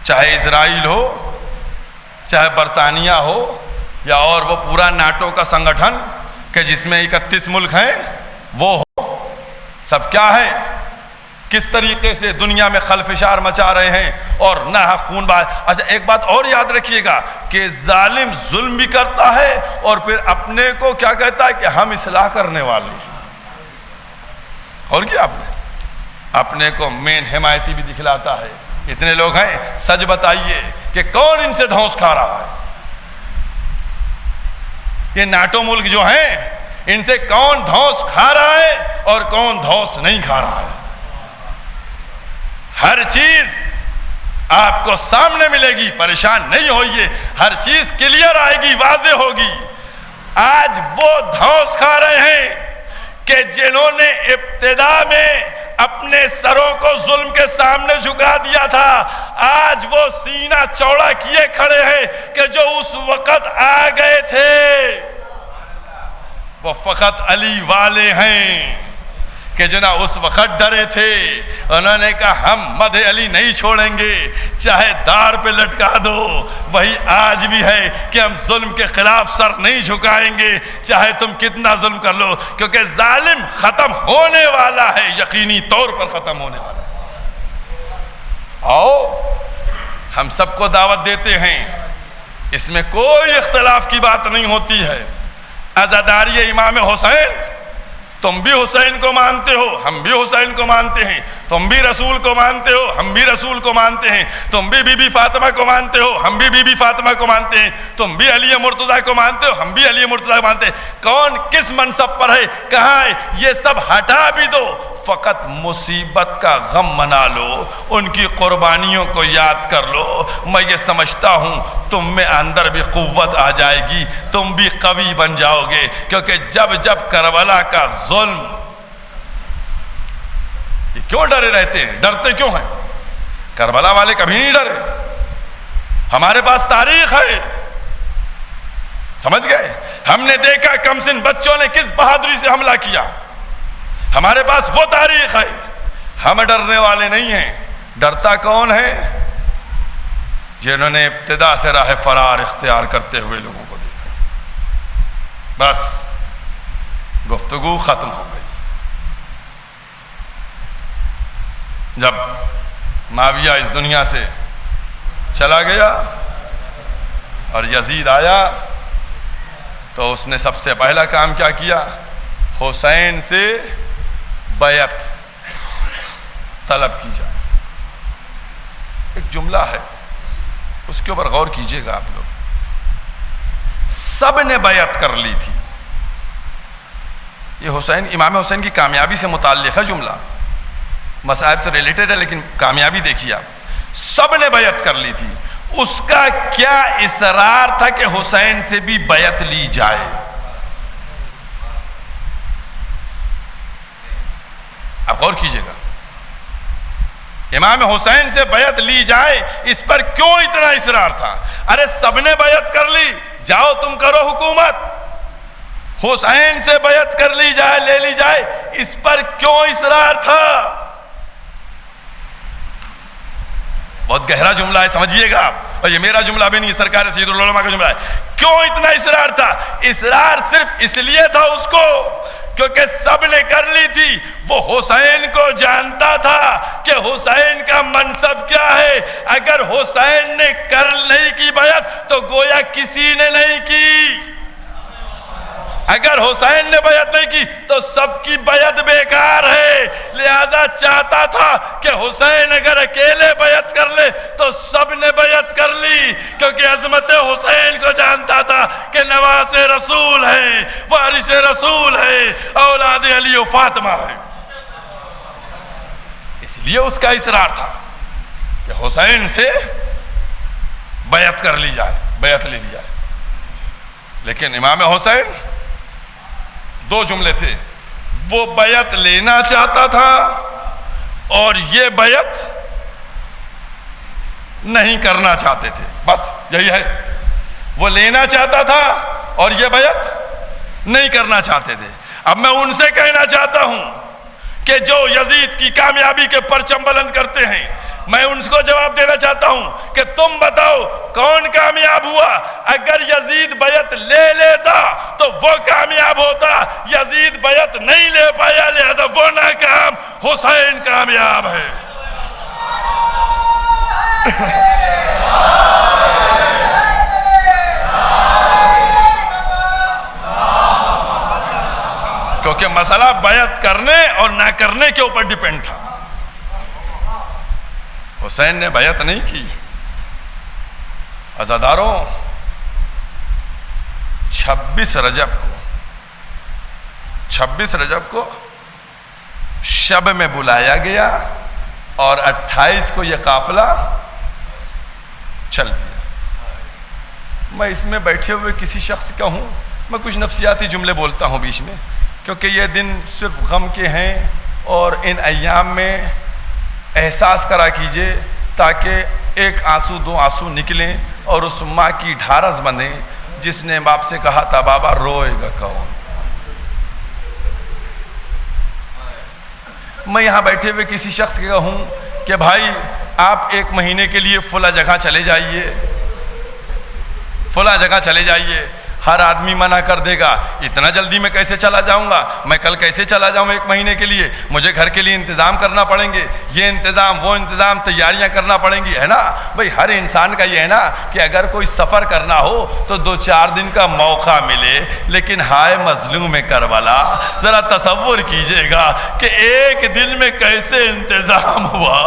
چاہے اسرائیل ہو، چاہے برطانیہ ہو، یا اور وہ پورا ناٹو کا سنگٹھن کہ جس میں 31 ملک ہیں، وہ ہو، سب کیا ہے؟ کس طریقے سے دنیا میں خلفشار مچا رہے ہیں اور ناحق خون بہا. اچھا ایک بات اور یاد رکھیے گا کہ ظالم ظلم بھی کرتا ہے اور پھر اپنے کو کیا کہتا ہے کہ ہم اصلاح کرنے والے ہیں. اور کیا اپنے کو مین حمایتی بھی دکھلاتا ہے. اتنے لوگ ہیں، سچ بتائیے کہ کون ان سے دھونس کھا رہا ہے؟ یہ ناٹو ملک جو ہیں ان سے کون دھونس کھا رہا ہے اور کون دھونس نہیں کھا رہا ہے؟ ہر چیز آپ کو سامنے ملے گی، پریشان نہیں ہوئیے. ہر چیز کلیئر آئے گی، واضح ہوگی. آج وہ دھونس کھا رہے ہیں کہ جنہوں نے ابتدا میں اپنے سروں کو ظلم کے سامنے جھکا دیا تھا، آج وہ سینہ چوڑا کیے کھڑے ہیں کہ جو اس وقت آ گئے تھے وہ فقط علی والے ہیں کہ جنہاں اس وقت ڈرے تھے. انہوں نے کہا ہم مدح علی نہیں چھوڑیں گے، چاہے دار پہ لٹکا دو. وہی آج بھی ہے کہ ہم ظلم کے خلاف سر نہیں جھکائیں گے، چاہے تم کتنا ظلم کر لو، کیونکہ ظالم ختم ہونے والا ہے، یقینی طور پر ختم ہونے والا ہے. آؤ ہم سب کو دعوت دیتے ہیں، اس میں کوئی اختلاف کی بات نہیں ہوتی ہے. عزاداری امام حسین، تم بھی حسین کو مانتے ہو، ہم بھی حسین کو مانتے ہیں. تم بھی رسول کو مانتے ہو، ہم بھی رسول کو مانتے ہیں. تم بھی بی بی فاطمہ کو مانتے ہو، ہم بھی بی بی فاطمہ کو مانتے ہیں. تم بھی علی مرتضیٰ کو مانتے ہو، ہم بھی علی مرتضیٰ کو مانتے ہیں. کون کس منصب پر ہے، کہاں ہے، یہ سب ہٹا بھی دو. فقط مصیبت کا غم منا لو، ان کی قربانیوں کو یاد کر لو. میں یہ سمجھتا ہوں تم میں اندر بھی قوت آ جائے گی، تم بھی قوی بن جاؤ گے. کیونکہ جب جب کربلا کا ظلم کیوں ڈرے رہتے ہیں؟ ڈرتے کیوں ہیں؟ کربلا والے کبھی نہیں ڈرے. ہمارے پاس تاریخ ہے, سمجھ گئے؟ ہم نے دیکھا کم سن بچوں نے کس بہادری سے حملہ کیا. ہمارے پاس وہ تاریخ ہے. ہم ڈرنے والے نہیں ہیں. ڈرتا کون ہے؟ جنہوں نے ابتدا سے راہ فرار اختیار کرتے ہوئے لوگوں کو دیکھا. بس گفتگو ختم ہو گئی. جب معاویہ اس دنیا سے چلا گیا اور یزید آیا تو اس نے سب سے پہلا کام کیا کیا؟ حسین سے بیعت طلب کی جائے. ایک جملہ ہے, اس کے اوپر غور کیجئے گا آپ لوگ. سب نے بیعت کر لی تھی. یہ حسین, امام حسین کی کامیابی سے متعلق ہے جملہ, مصائب سے ریلیٹڈ ہے, لیکن کامیابی دیکھیے آپ. سب نے بیعت کر لی تھی. اس کا کیا اصرار تھا کہ حسین سے بھی بیعت لی جائے؟ آپ غور کیجئے گا. امام حسین سے بیعت لی جائے, اس پر کیوں اتنا اصرار تھا؟ ارے سب نے بیعت کر لی, جاؤ تم کرو حکومت. حسین سے بیعت کر لی جائے, لے لی جائے, اس پر کیوں اصرار تھا؟ بہت گہرا جملہ ہے, سمجھیے گا آپ. اور یہ میرا جملہ بھی نہیں, سرکار سید العلماء کا جملہ ہے. کیوں اتنا اصرار تھا؟ اصرار صرف اس لیے تھا اس کو کیونکہ سب نے کر لی تھی. وہ حسین کو جانتا تھا کہ حسین کا منصب کیا ہے. اگر حسین نے کر نہیں کی بیعت تو گویا کسی نے نہیں کی. اگر حسین نے بیعت نہیں کی تو سب کی بیعت بیکار ہے. لہذا چاہتا تھا کہ حسین اگر اکیلے بیعت کر لے تو سب نے بیعت کر لی, کیونکہ عظمت حسین کو جانتا تھا کہ نواز رسول ہے, وارث رسول ہے, اولاد علی و فاطمہ ہے. اس لیے اس کا اصرار تھا کہ حسین سے بیعت کر لی جائے, بیعت لے لی جائے. لیکن امام حسین دو جملے تھے, وہ بیعت لینا چاہتا تھا اور یہ بیعت نہیں کرنا چاہتے تھے. بس یہی ہے. وہ لینا چاہتا تھا اور یہ بیعت نہیں کرنا چاہتے تھے. اب میں ان سے کہنا چاہتا ہوں کہ جو یزید کی کامیابی کے پرچم بلند کرتے ہیں, میں ان کو جواب دینا چاہتا ہوں کہ تم بتاؤ کون کامیاب ہوا؟ اگر یزید بیعت لے لیتا تو وہ کامیاب ہوتا. یزید بیعت نہیں لے پایا, لہذا وہ ناکام, حسین کامیاب ہے. کیونکہ مسئلہ بیعت کرنے اور نہ کرنے کے اوپر ڈیپینڈ تھا. حسین نے بیعت نہیں کی. عزاداروں, 26 رجب کو شب میں بلایا گیا اور 28 کو یہ قافلہ چل دیا. میں اس میں بیٹھے ہوئے کسی شخص کا ہوں, میں کچھ نفسیاتی جملے بولتا ہوں بیچ میں, کیونکہ یہ دن صرف غم کے ہیں اور ان ایام میں احساس کرا کیجئے تاکہ ایک آنسو دو آنسو نکلیں اور اس ماں کی ڈھارس بندیں جس نے باپ سے کہا تھا بابا روئے گا کون. میں یہاں بیٹھے ہوئے کسی شخص کا ہوں کہ بھائی آپ 1 مہینے کے لیے فلاں جگہ چلے جائیے, فلاں جگہ چلے جائیے. ہر آدمی منع کر دے گا, اتنا جلدی میں کیسے چلا جاؤں گا, میں کل کیسے چلا جاؤں 1 مہینے کے لیے, مجھے گھر کے لیے انتظام کرنا پڑیں گے, یہ انتظام وہ انتظام, تیاریاں کرنا پڑیں گی, ہے نا بھئی. ہر انسان کا یہ ہے نا کہ اگر کوئی سفر کرنا ہو تو 2-4 دن کا موقع ملے. لیکن ہائے مظلوم کربلا, ذرا تصور کیجئے گا کہ 1 دن میں کیسے انتظام ہوا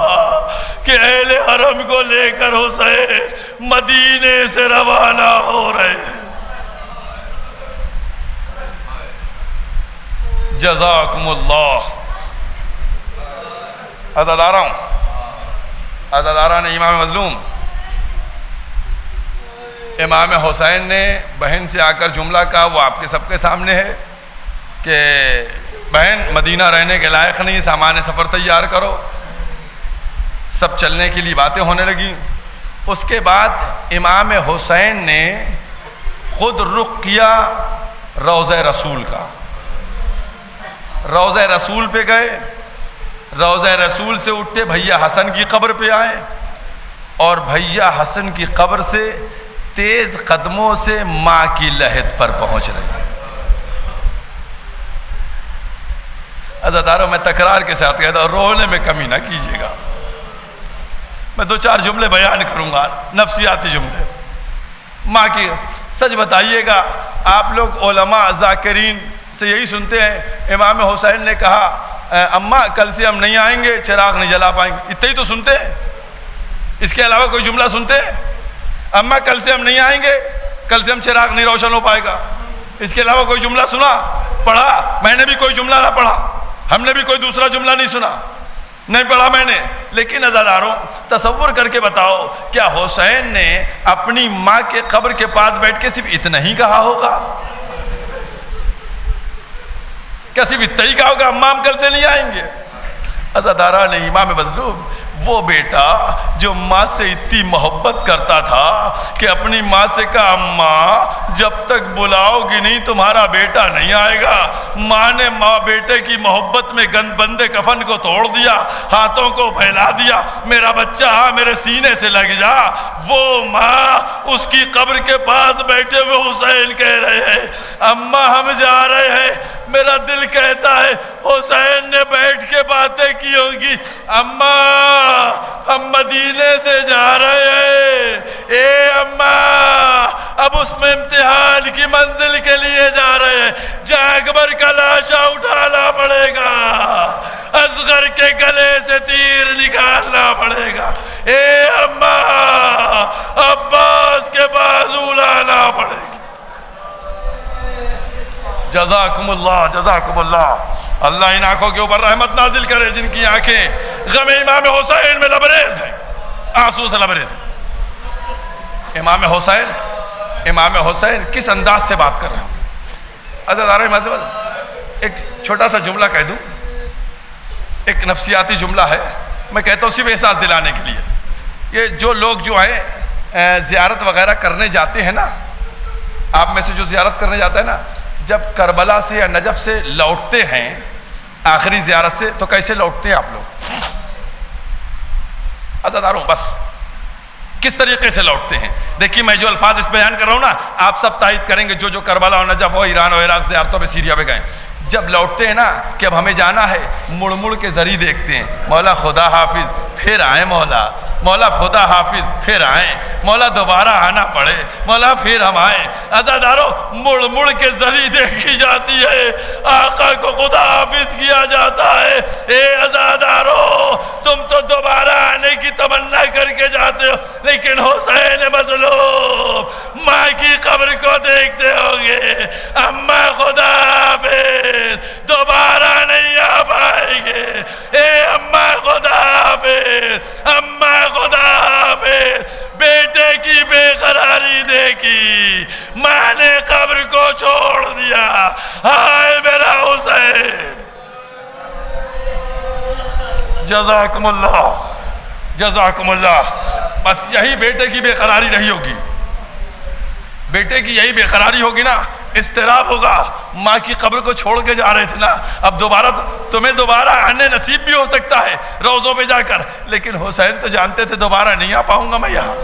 کہ اہل حرم کو لے کر حسین مدینے سے روانہ ہو رہے ہیں. جزاکم اللہ. عزاداران امام مظلوم, امام حسین نے بہن سے آ کر جملہ کہا, وہ آپ کے سب کے سامنے ہے کہ بہن مدینہ رہنے کے لائق نہیں، سامان سفر تیار کرو۔ سب چلنے کے لیے باتیں ہونے لگیں۔ اس کے بعد امام حسین نے خود رخ کیا روضہ رسول کا، روضہ رسول پہ گئے، روضہ رسول سے اٹھے بھیا حسن کی قبر پہ آئے، اور بھیا حسن کی قبر سے تیز قدموں سے ماں کی لحد پر پہنچ رہے ہیں۔ عزاداروں، میں تکرار کے ساتھ کہتا ہوں، رونے میں کمی نہ کیجیے گا۔ میں 2-4 جملے بیان کروں گا، نفسیاتی جملے۔ ماں کی سچ بتائیے گا، آپ لوگ علماء ذاکرین سے یہی سنتے ہیں، امام حسین نے کہا اماں کل سے ہم نہیں آئیں گے، چراغ نہیں جلا پائیں گے، اتنا ہی تو سنتے ہیں، اس کے علاوہ کوئی جملہ سنتے ہیں؟ اماں کل سے ہم نہیں آئیں گے، کل سے ہم چراغ نہیں روشن ہو پائے گا، اس کے علاوہ کوئی جملہ سنا؟ پڑھا؟ میں نے بھی کوئی جملہ نہ پڑھا، ہم نے بھی کوئی دوسرا جملہ نہیں سنا، نہیں پڑھا میں نے۔ لیکن عزاداروں، تصور کر کے بتاؤ، کیا حسین نے اپنی ماں کے قبر کے پاس بیٹھ کے صرف اتنا ہی کہا ہوگا؟ کیا صرف اتنا ہی کہا ہوگا اماں ہم کل سے نہیں آئیں گے؟ عزاداران امام مظلوم، وہ بیٹا جو ماں سے اتنی محبت کرتا تھا کہ اپنی ماں سے کہا اماں جب تک بلاؤ گی نہیں تمہارا بیٹا نہیں آئے گا۔ ماں نے ماں بیٹے کی محبت میں بندے کفن کو توڑ دیا، ہاتھوں کو پھیلا دیا، میرا بچہ میرے سینے سے لگ جا۔ وہ ماں اس کی قبر کے پاس بیٹھے ہوئے حسین کہہ رہے ہیں اماں ہم جا رہے ہیں۔ میرا دل کہتا ہے حسین نے بیٹھ کے باتیں کی ہوں گی، اماں ہم مدینے سے جا رہے ہیں، اے اماں اب اس میں امتحان کی منزل کے لیے جا رہے ہیں، جہاں اکبر کا لاشا اٹھانا پڑے گا، اصغر کے گلے سے تیر نکالنا پڑے گا، اے اماں عباس کے بازو لانا پڑے گا۔ جزاکم اللہ، جزاکم اللہ۔ اللہ ان آنکھوں کے اوپر رحمت نازل کرے جن کی آنکھیں غم امام حسین میں لبریز ہیں، آنسو سے لبریز ہیں۔ امام حسین کس انداز سے بات کر رہے ہوں؟ عزیزارہ، ایک چھوٹا سا جملہ کہہ دوں، ایک نفسیاتی جملہ ہے، میں کہتا ہوں صرف احساس دلانے کے لیے۔ یہ جو لوگ جو ہیں زیارت وغیرہ کرنے جاتے ہیں نا، آپ میں سے جو زیارت کرنے جاتا ہے نا، جب کربلا سے یا نجف سے لوٹتے ہیں آخری زیارت سے، تو کیسے لوٹتے ہیں آپ لوگ؟ عزیزاروں، بس کس طریقے سے لوٹتے ہیں؟ دیکھیے میں جو الفاظ اس بیان کر رہا ہوں نا، آپ سب تائید کریں گے جو کربلا اور نجف ہو، ایران اور عراق زیارتوں پہ سیریا پہ گئے، جب لوٹتے ہیں نا کہ اب ہمیں جانا ہے، مڑ مڑ کے ذریعے دیکھتے ہیں، مولا خدا حافظ پھر آئیں، مولا خدا حافظ پھر آئیں، مولا دوبارہ آنا پڑے، مولا پھر ہم آئیں۔ عزاداروں، مڑ مڑ کے ذریعے دیکھی جاتی ہے، آقا کو خدا حافظ کیا جاتا ہے۔ اے عزاداروں، تم تو دوبارہ آنے کی تمنا کر کے جاتے ہو، لیکن حسین مظلوم ماں کی قبر کو دیکھتے ہوگے، اماں خدا حافظ دوبارہ نہیں آ پائیں گے، اے اماں خدا حافظ، اماں خدا حافظ۔ بیٹے کی بے قراری دیکھی، ماں نے قبر کو چھوڑ دیا، ہائے میرا حسین۔ جزاکم اللہ، جزاکم اللہ۔ بس یہی بیٹے کی بے قراری رہی ہوگی، بیٹے کی یہی بے قراری ہوگی نا، اضطراب ہوگا، ماں کی قبر کو چھوڑ کے جا رہے تھے نا، اب دوبارہ تمہیں دوبارہ آنے نصیب بھی ہو سکتا ہے روزوں پہ جا کر، لیکن حسین تو جانتے تھے دوبارہ نہیں آ پاؤں گا میں یہاں۔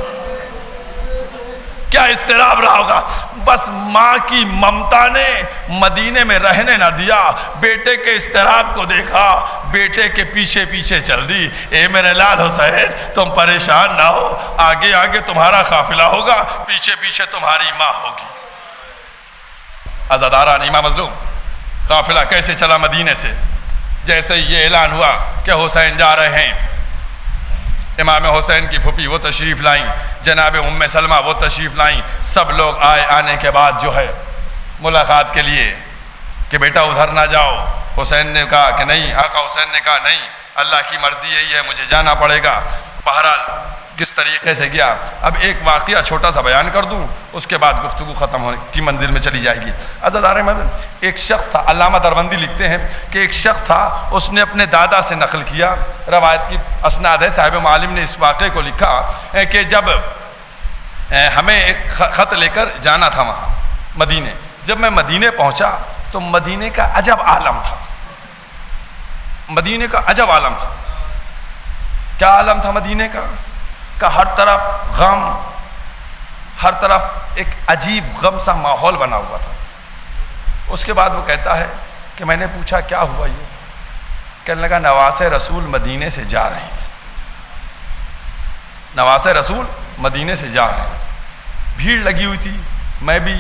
کیا اضطراب رہا ہوگا؟ بس ماں کی ممتا نے مدینے میں رہنے نہ دیا، بیٹے کے اضطراب کو دیکھا، بیٹے کے پیچھے پیچھے چل دی۔ اے میرے لال حسین، تم پریشان نہ ہو، آگے آگے تمہارا قافلہ ہوگا، پیچھے پیچھے تمہاری ماں ہوگی۔ عزاداران امام مظلوم، قافلہ کیسے چلا مدینے سے؟ جیسے یہ اعلان ہوا کہ حسین جا رہے ہیں، امام حسین کی پھوپھی وہ تشریف لائیں، جناب ام سلمہ وہ تشریف لائیں، سب لوگ آئے۔ آنے کے بعد جو ہے ملاقات کے لیے کہ بیٹا ادھر نہ جاؤ، حسین نے کہا کہ نہیں، آقا حسین نے کہا نہیں، اللہ کی مرضی یہی ہے، مجھے جانا پڑے گا۔ بہرحال کس طریقے سے گیا. اب ایک واقعہ چھوٹا سا بیان کر دوں, اس کے بعد گفتگو ختم ہونے کی منزل میں چلی جائے گی. عزیزان ایک شخص تھا, علامہ دربندی لکھتے ہیں کہ ایک شخص تھا, اس نے اپنے دادا سے نقل کیا, روایت کی اسناد ہے, صاحب معالم نے اس واقعے کو لکھا کہ جب ہمیں ایک خط لے کر جانا تھا وہاں مدینے, جب میں مدینے پہنچا تو مدینے کا عجب عالم تھا, مدینے کا عجب عالم تھا. کیا عالم تھا مدینے کا؟ کہ ہر طرف غم, ہر طرف ایک عجیب غم سا ماحول بنا ہوا تھا. اس کے بعد وہ کہتا ہے کہ میں نے پوچھا کیا ہوا یہ؟ کہنے لگا نواس رسول مدینے سے جا رہے ہیں, نواس رسول مدینے سے جا رہے ہیں. بھیڑ لگی ہوئی تھی, میں بھی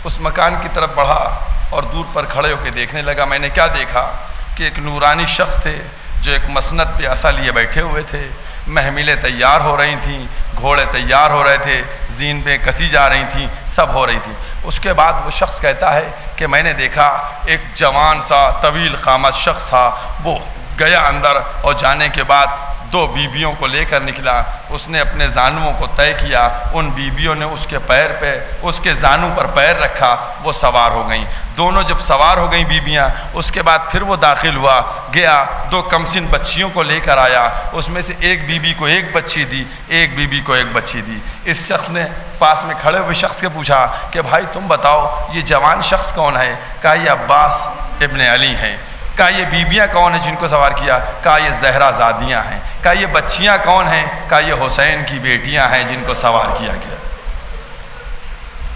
اس مکان کی طرف بڑھا اور دور پر کھڑے ہو کے دیکھنے لگا. میں نے کیا دیکھا کہ ایک نورانی شخص تھے جو ایک مسند پہ عصا لیے بیٹھے ہوئے تھے, محملیں تیار ہو رہی تھیں, گھوڑے تیار ہو رہے تھے, زینبیں کسی جا رہی تھیں, سب ہو رہی تھیں. اس کے بعد وہ شخص کہتا ہے کہ میں نے دیکھا ایک جوان سا طویل قامت شخص تھا, وہ گیا اندر اور جانے کے بعد دو بیویوں کو لے کر نکلا. اس نے اپنے زانوؤں کو طے کیا, ان بیویوں نے اس کے پیر پہ, اس کے زانو پر پیر رکھا, وہ سوار ہو گئیں. دونوں جب سوار ہو گئیں بیویاں, اس کے بعد پھر وہ داخل ہوا, گیا دو کمسن بچیوں کو لے کر آیا. اس میں سے ایک بیوی کو ایک بچی دی, ایک بیوی کو ایک بچی دی. اس شخص نے پاس میں کھڑے ہوئے شخص سے پوچھا کہ بھائی تم بتاؤ یہ جوان شخص کون ہے؟ کہا یہ عباس ابن علی ہیں. کہا یہ بیبیاں کون ہیں جن کو سوار کیا؟ کہا یہ زہرا زادیاں ہیں. کہا یہ بچیاں کون ہیں؟ کہا یہ حسین کی بیٹیاں ہیں جن کو سوار کیا گیا.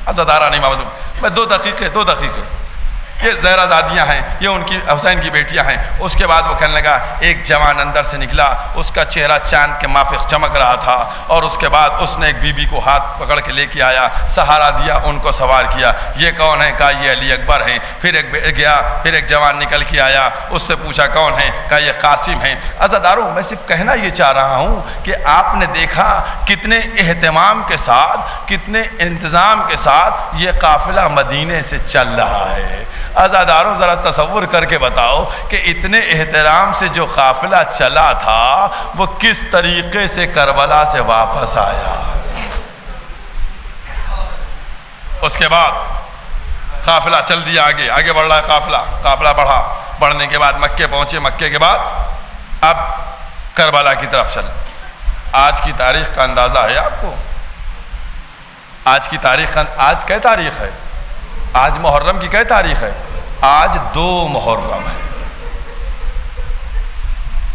عزادارہ نہیں معلوم, میں دو دقیقے یہ زہرا زادیاں ہیں, یہ ان کی حسین کی بیٹیاں ہیں. اس کے بعد وہ کہنے لگا ایک جوان اندر سے نکلا, اس کا چہرہ چاند کے مافق چمک رہا تھا, اور اس کے بعد اس نے ایک بیوی کو ہاتھ پکڑ کے لے کے آیا, سہارا دیا, ان کو سوار کیا. یہ کون ہے؟ کہا یہ علی اکبر ہیں. پھر ایک جوان نکل کے آیا, اس سے پوچھا کون ہے؟ کہا یہ قاسم ہیں. عزاداروں میں صرف کہنا یہ چاہ رہا ہوں کہ آپ نے دیکھا کتنے اہتمام کے ساتھ, کتنے انتظام کے ساتھ یہ قافلہ مدینے سے چل رہا ہے. عزاداروں ذرا تصور کر کے بتاؤ کہ اتنے احترام سے جو قافلہ چلا تھا وہ کس طریقے سے کربلا سے واپس آیا. اس کے بعد قافلہ چل دیا, آگے بڑھ رہا ہے قافلہ بڑھا, بڑھنے کے بعد مکے پہنچے. مکے کے بعد اب کربلا کی طرف چل. آج کی تاریخ کا اندازہ ہے آپ کو؟ آج کی تاریخ آج کیا تاریخ ہے؟ آج محرم کی کیا تاریخ ہے؟ آج 2 محرم ہے.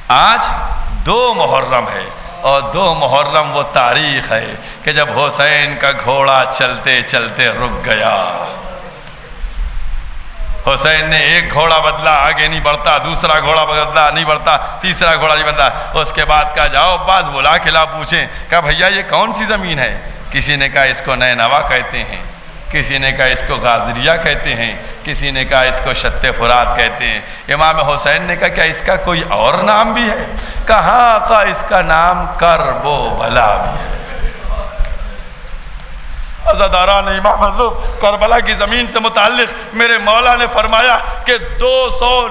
آج 2 محرم ہے, اور 2 محرم وہ تاریخ ہے کہ جب حسین کا گھوڑا چلتے چلتے رک گیا. حسین نے ایک گھوڑا بدلا, آگے نہیں بڑھتا, دوسرا گھوڑا بدلا نہیں بڑھتا, تیسرا گھوڑا نہیں بدلا. اس کے بعد کہا جاؤ عباس بلا کے لا پوچھیں. کہا بھیا یہ کون سی زمین ہے؟ کسی نے کہا اس کو نینوا کہتے ہیں, کسی نے کہا اس کو غازریہ کہتے ہیں, کسی نے کہا اس کو شت فرات کہتے ہیں. امام حسین نے کہا کیا اس کا کوئی اور نام بھی ہے؟ کہا اس کا نام کرب و بلا بھی ہے. عزاداران امام مطلوب, کربلا کی زمین سے متعلق میرے مولا نے فرمایا کہ 200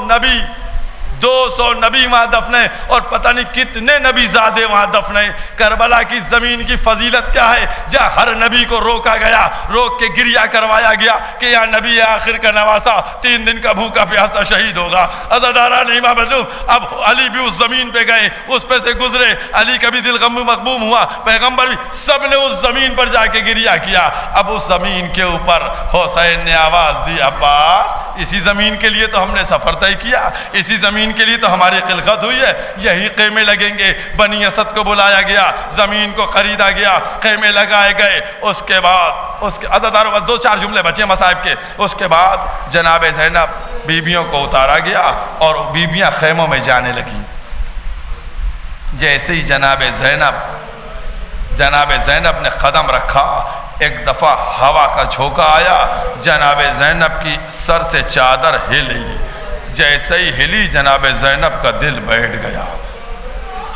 نبی وہاں دفن ہیں, اور پتہ نہیں کتنے نبی زادے وہاں دفن ہیں. کربلا کی زمین کی فضیلت کیا ہے؟ جہاں ہر نبی کو روکا گیا, روک کے گریہ کروایا گیا کہ یا نبی آخر کا نواسا 3 دن کا بھوکا پیاسا شہید ہوگا. عزاداران امام مطلوب, اب علی بھی اس زمین پہ گئے, اس پہ سے گزرے, علی کا بھی دل غم مغموم ہوا, پیغمبر بھی, سب نے اس زمین پر جا کے گریہ کیا. اب اس زمین کے اوپر حسین نے آواز دی, عباس اسی زمین کے لیے تو ہم نے سفر طے کیا, اسی زمین کے لیے تو ہماری خلقت ہوئی ہے, یہی خیمے لگیں گے. بنی اسد کو بلایا گیا, زمین کو خریدا گیا, خیمے لگائے گئے. اس کے بعد عزاداروں بس 2-4 جملے بچے مصائب کے. اس کے بعد جناب زینب بیویوں کو اتارا گیا اور بیویاں خیموں میں جانے لگیں. جیسے ہی جناب زینب نے قدم رکھا, ایک دفعہ ہوا کا جھونکا آیا, جناب زینب کی سر سے چادر ہلی. جیسے ہی ہلی جناب زینب کا دل بیٹھ گیا.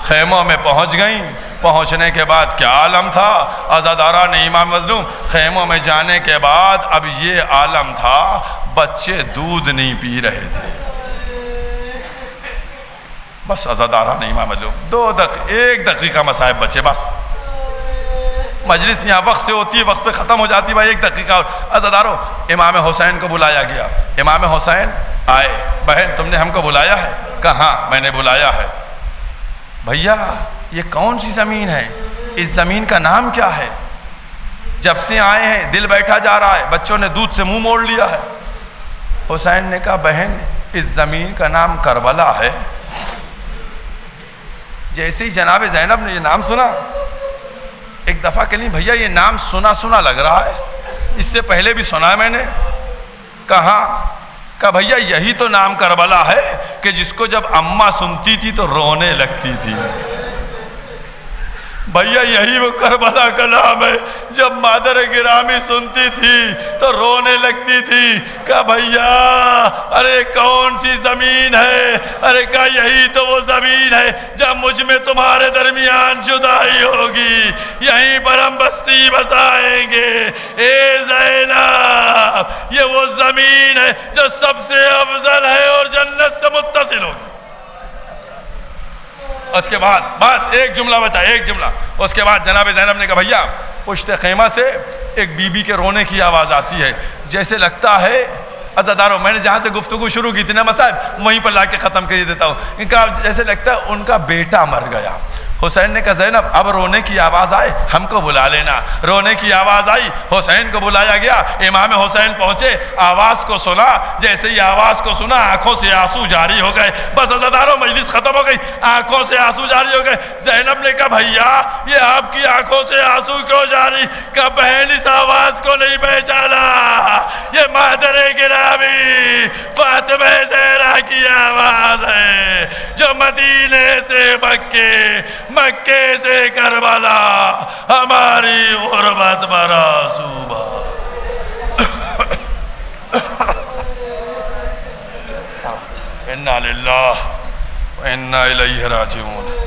خیموں میں پہنچ گئیں. پہنچنے کے بعد کیا عالم تھا عزاداران امام مظلوم. خیموں میں جانے کے بعد اب یہ عالم تھا, بچے دودھ نہیں پی رہے تھے. بس عزاداران امام مظلوم 1 دقیقہ مصائب بچے, بس مجلس یہاں وقت سے ہوتی ہے، وقت پہ ختم ہو جاتی، بھائی 1 دقیقہ اور۔ عزادارو، امام حسین کو بلایا گیا، امام حسین آئے، بہن تم نے ہم کو بلایا ہے؟ کہاں میں نے بلایا ہے۔ بھیا یہ کون سی زمین ہے؟ اس زمین کا نام کیا ہے؟ جب سے آئے ہیں دل بیٹھا جا رہا ہے، بچوں نے دودھ سے منہ موڑ لیا ہے۔ حسین نے کہا بہن اس زمین کا نام کربلا ہے۔ جیسے ہی جناب زینب نے یہ نام سنا، ایک دفعہ کہ نہیں بھیا یہ نام سنا سنا لگ رہا ہے، اس سے پہلے بھی سنا ہے میں نے۔ کہا بھیا یہی تو نام کربلا ہے کہ جس کو جب اماں سنتی تھی تو رونے لگتی تھی۔ بھیا یہی وہ کربلا کا نام ہے جب مادر گرامی سنتی تھی تو رونے لگتی تھی۔ کہا بھیا ارے کون سی زمین ہے؟ ارے کہا یہی تو وہ زمین ہے جب مجھ میں تمہارے درمیان جدائی ہوگی، یہیں پر ہم بستی بسائیں گے۔ اے زینب یہ وہ زمین ہے جو سب سے افضل ہے اور جنت سے متصل ہوگی۔ اس کے بعد بس ایک جملہ بچا، ایک جملہ۔ اس کے بعد جناب زینب نے کہا بھیا پشت خیمہ سے ایک بی بی کے رونے کی آواز آتی ہے، جیسے لگتا ہے عزادارو میں نے جہاں سے گفتگو شروع کی تھی نا مصاحب وہیں پر لا کے ختم کر دیتا ہوں۔ ان کا جیسے لگتا ہے ان کا بیٹا مر گیا۔ حسین نے کہا زینب اب رونے کی آواز آئے ہم کو بلا لینا۔ رونے کی آواز آئی، حسین کو بلایا گیا، امام حسین پہنچے، آواز کو سنا، جیسے ہی آواز کو سنا آنکھوں سے آنسو جاری ہو گئے۔ بس عزادارو مجلس ختم ہو گئی، آنکھوں سے آنسو جاری ہو گئے۔ زینب نے کہا بھیا یہ آپ کی آنکھوں سے آنسو کیوں جاری؟ کہا بہن اس آواز کو نہیں پہچانا، یہ مادر گرامی فاطمہ زہرا کی آواز ہے جو مدینے سے مکے سے کربلا ہماری غربت برا صوبہ۔ انا للہ و انا الیہ راجعون۔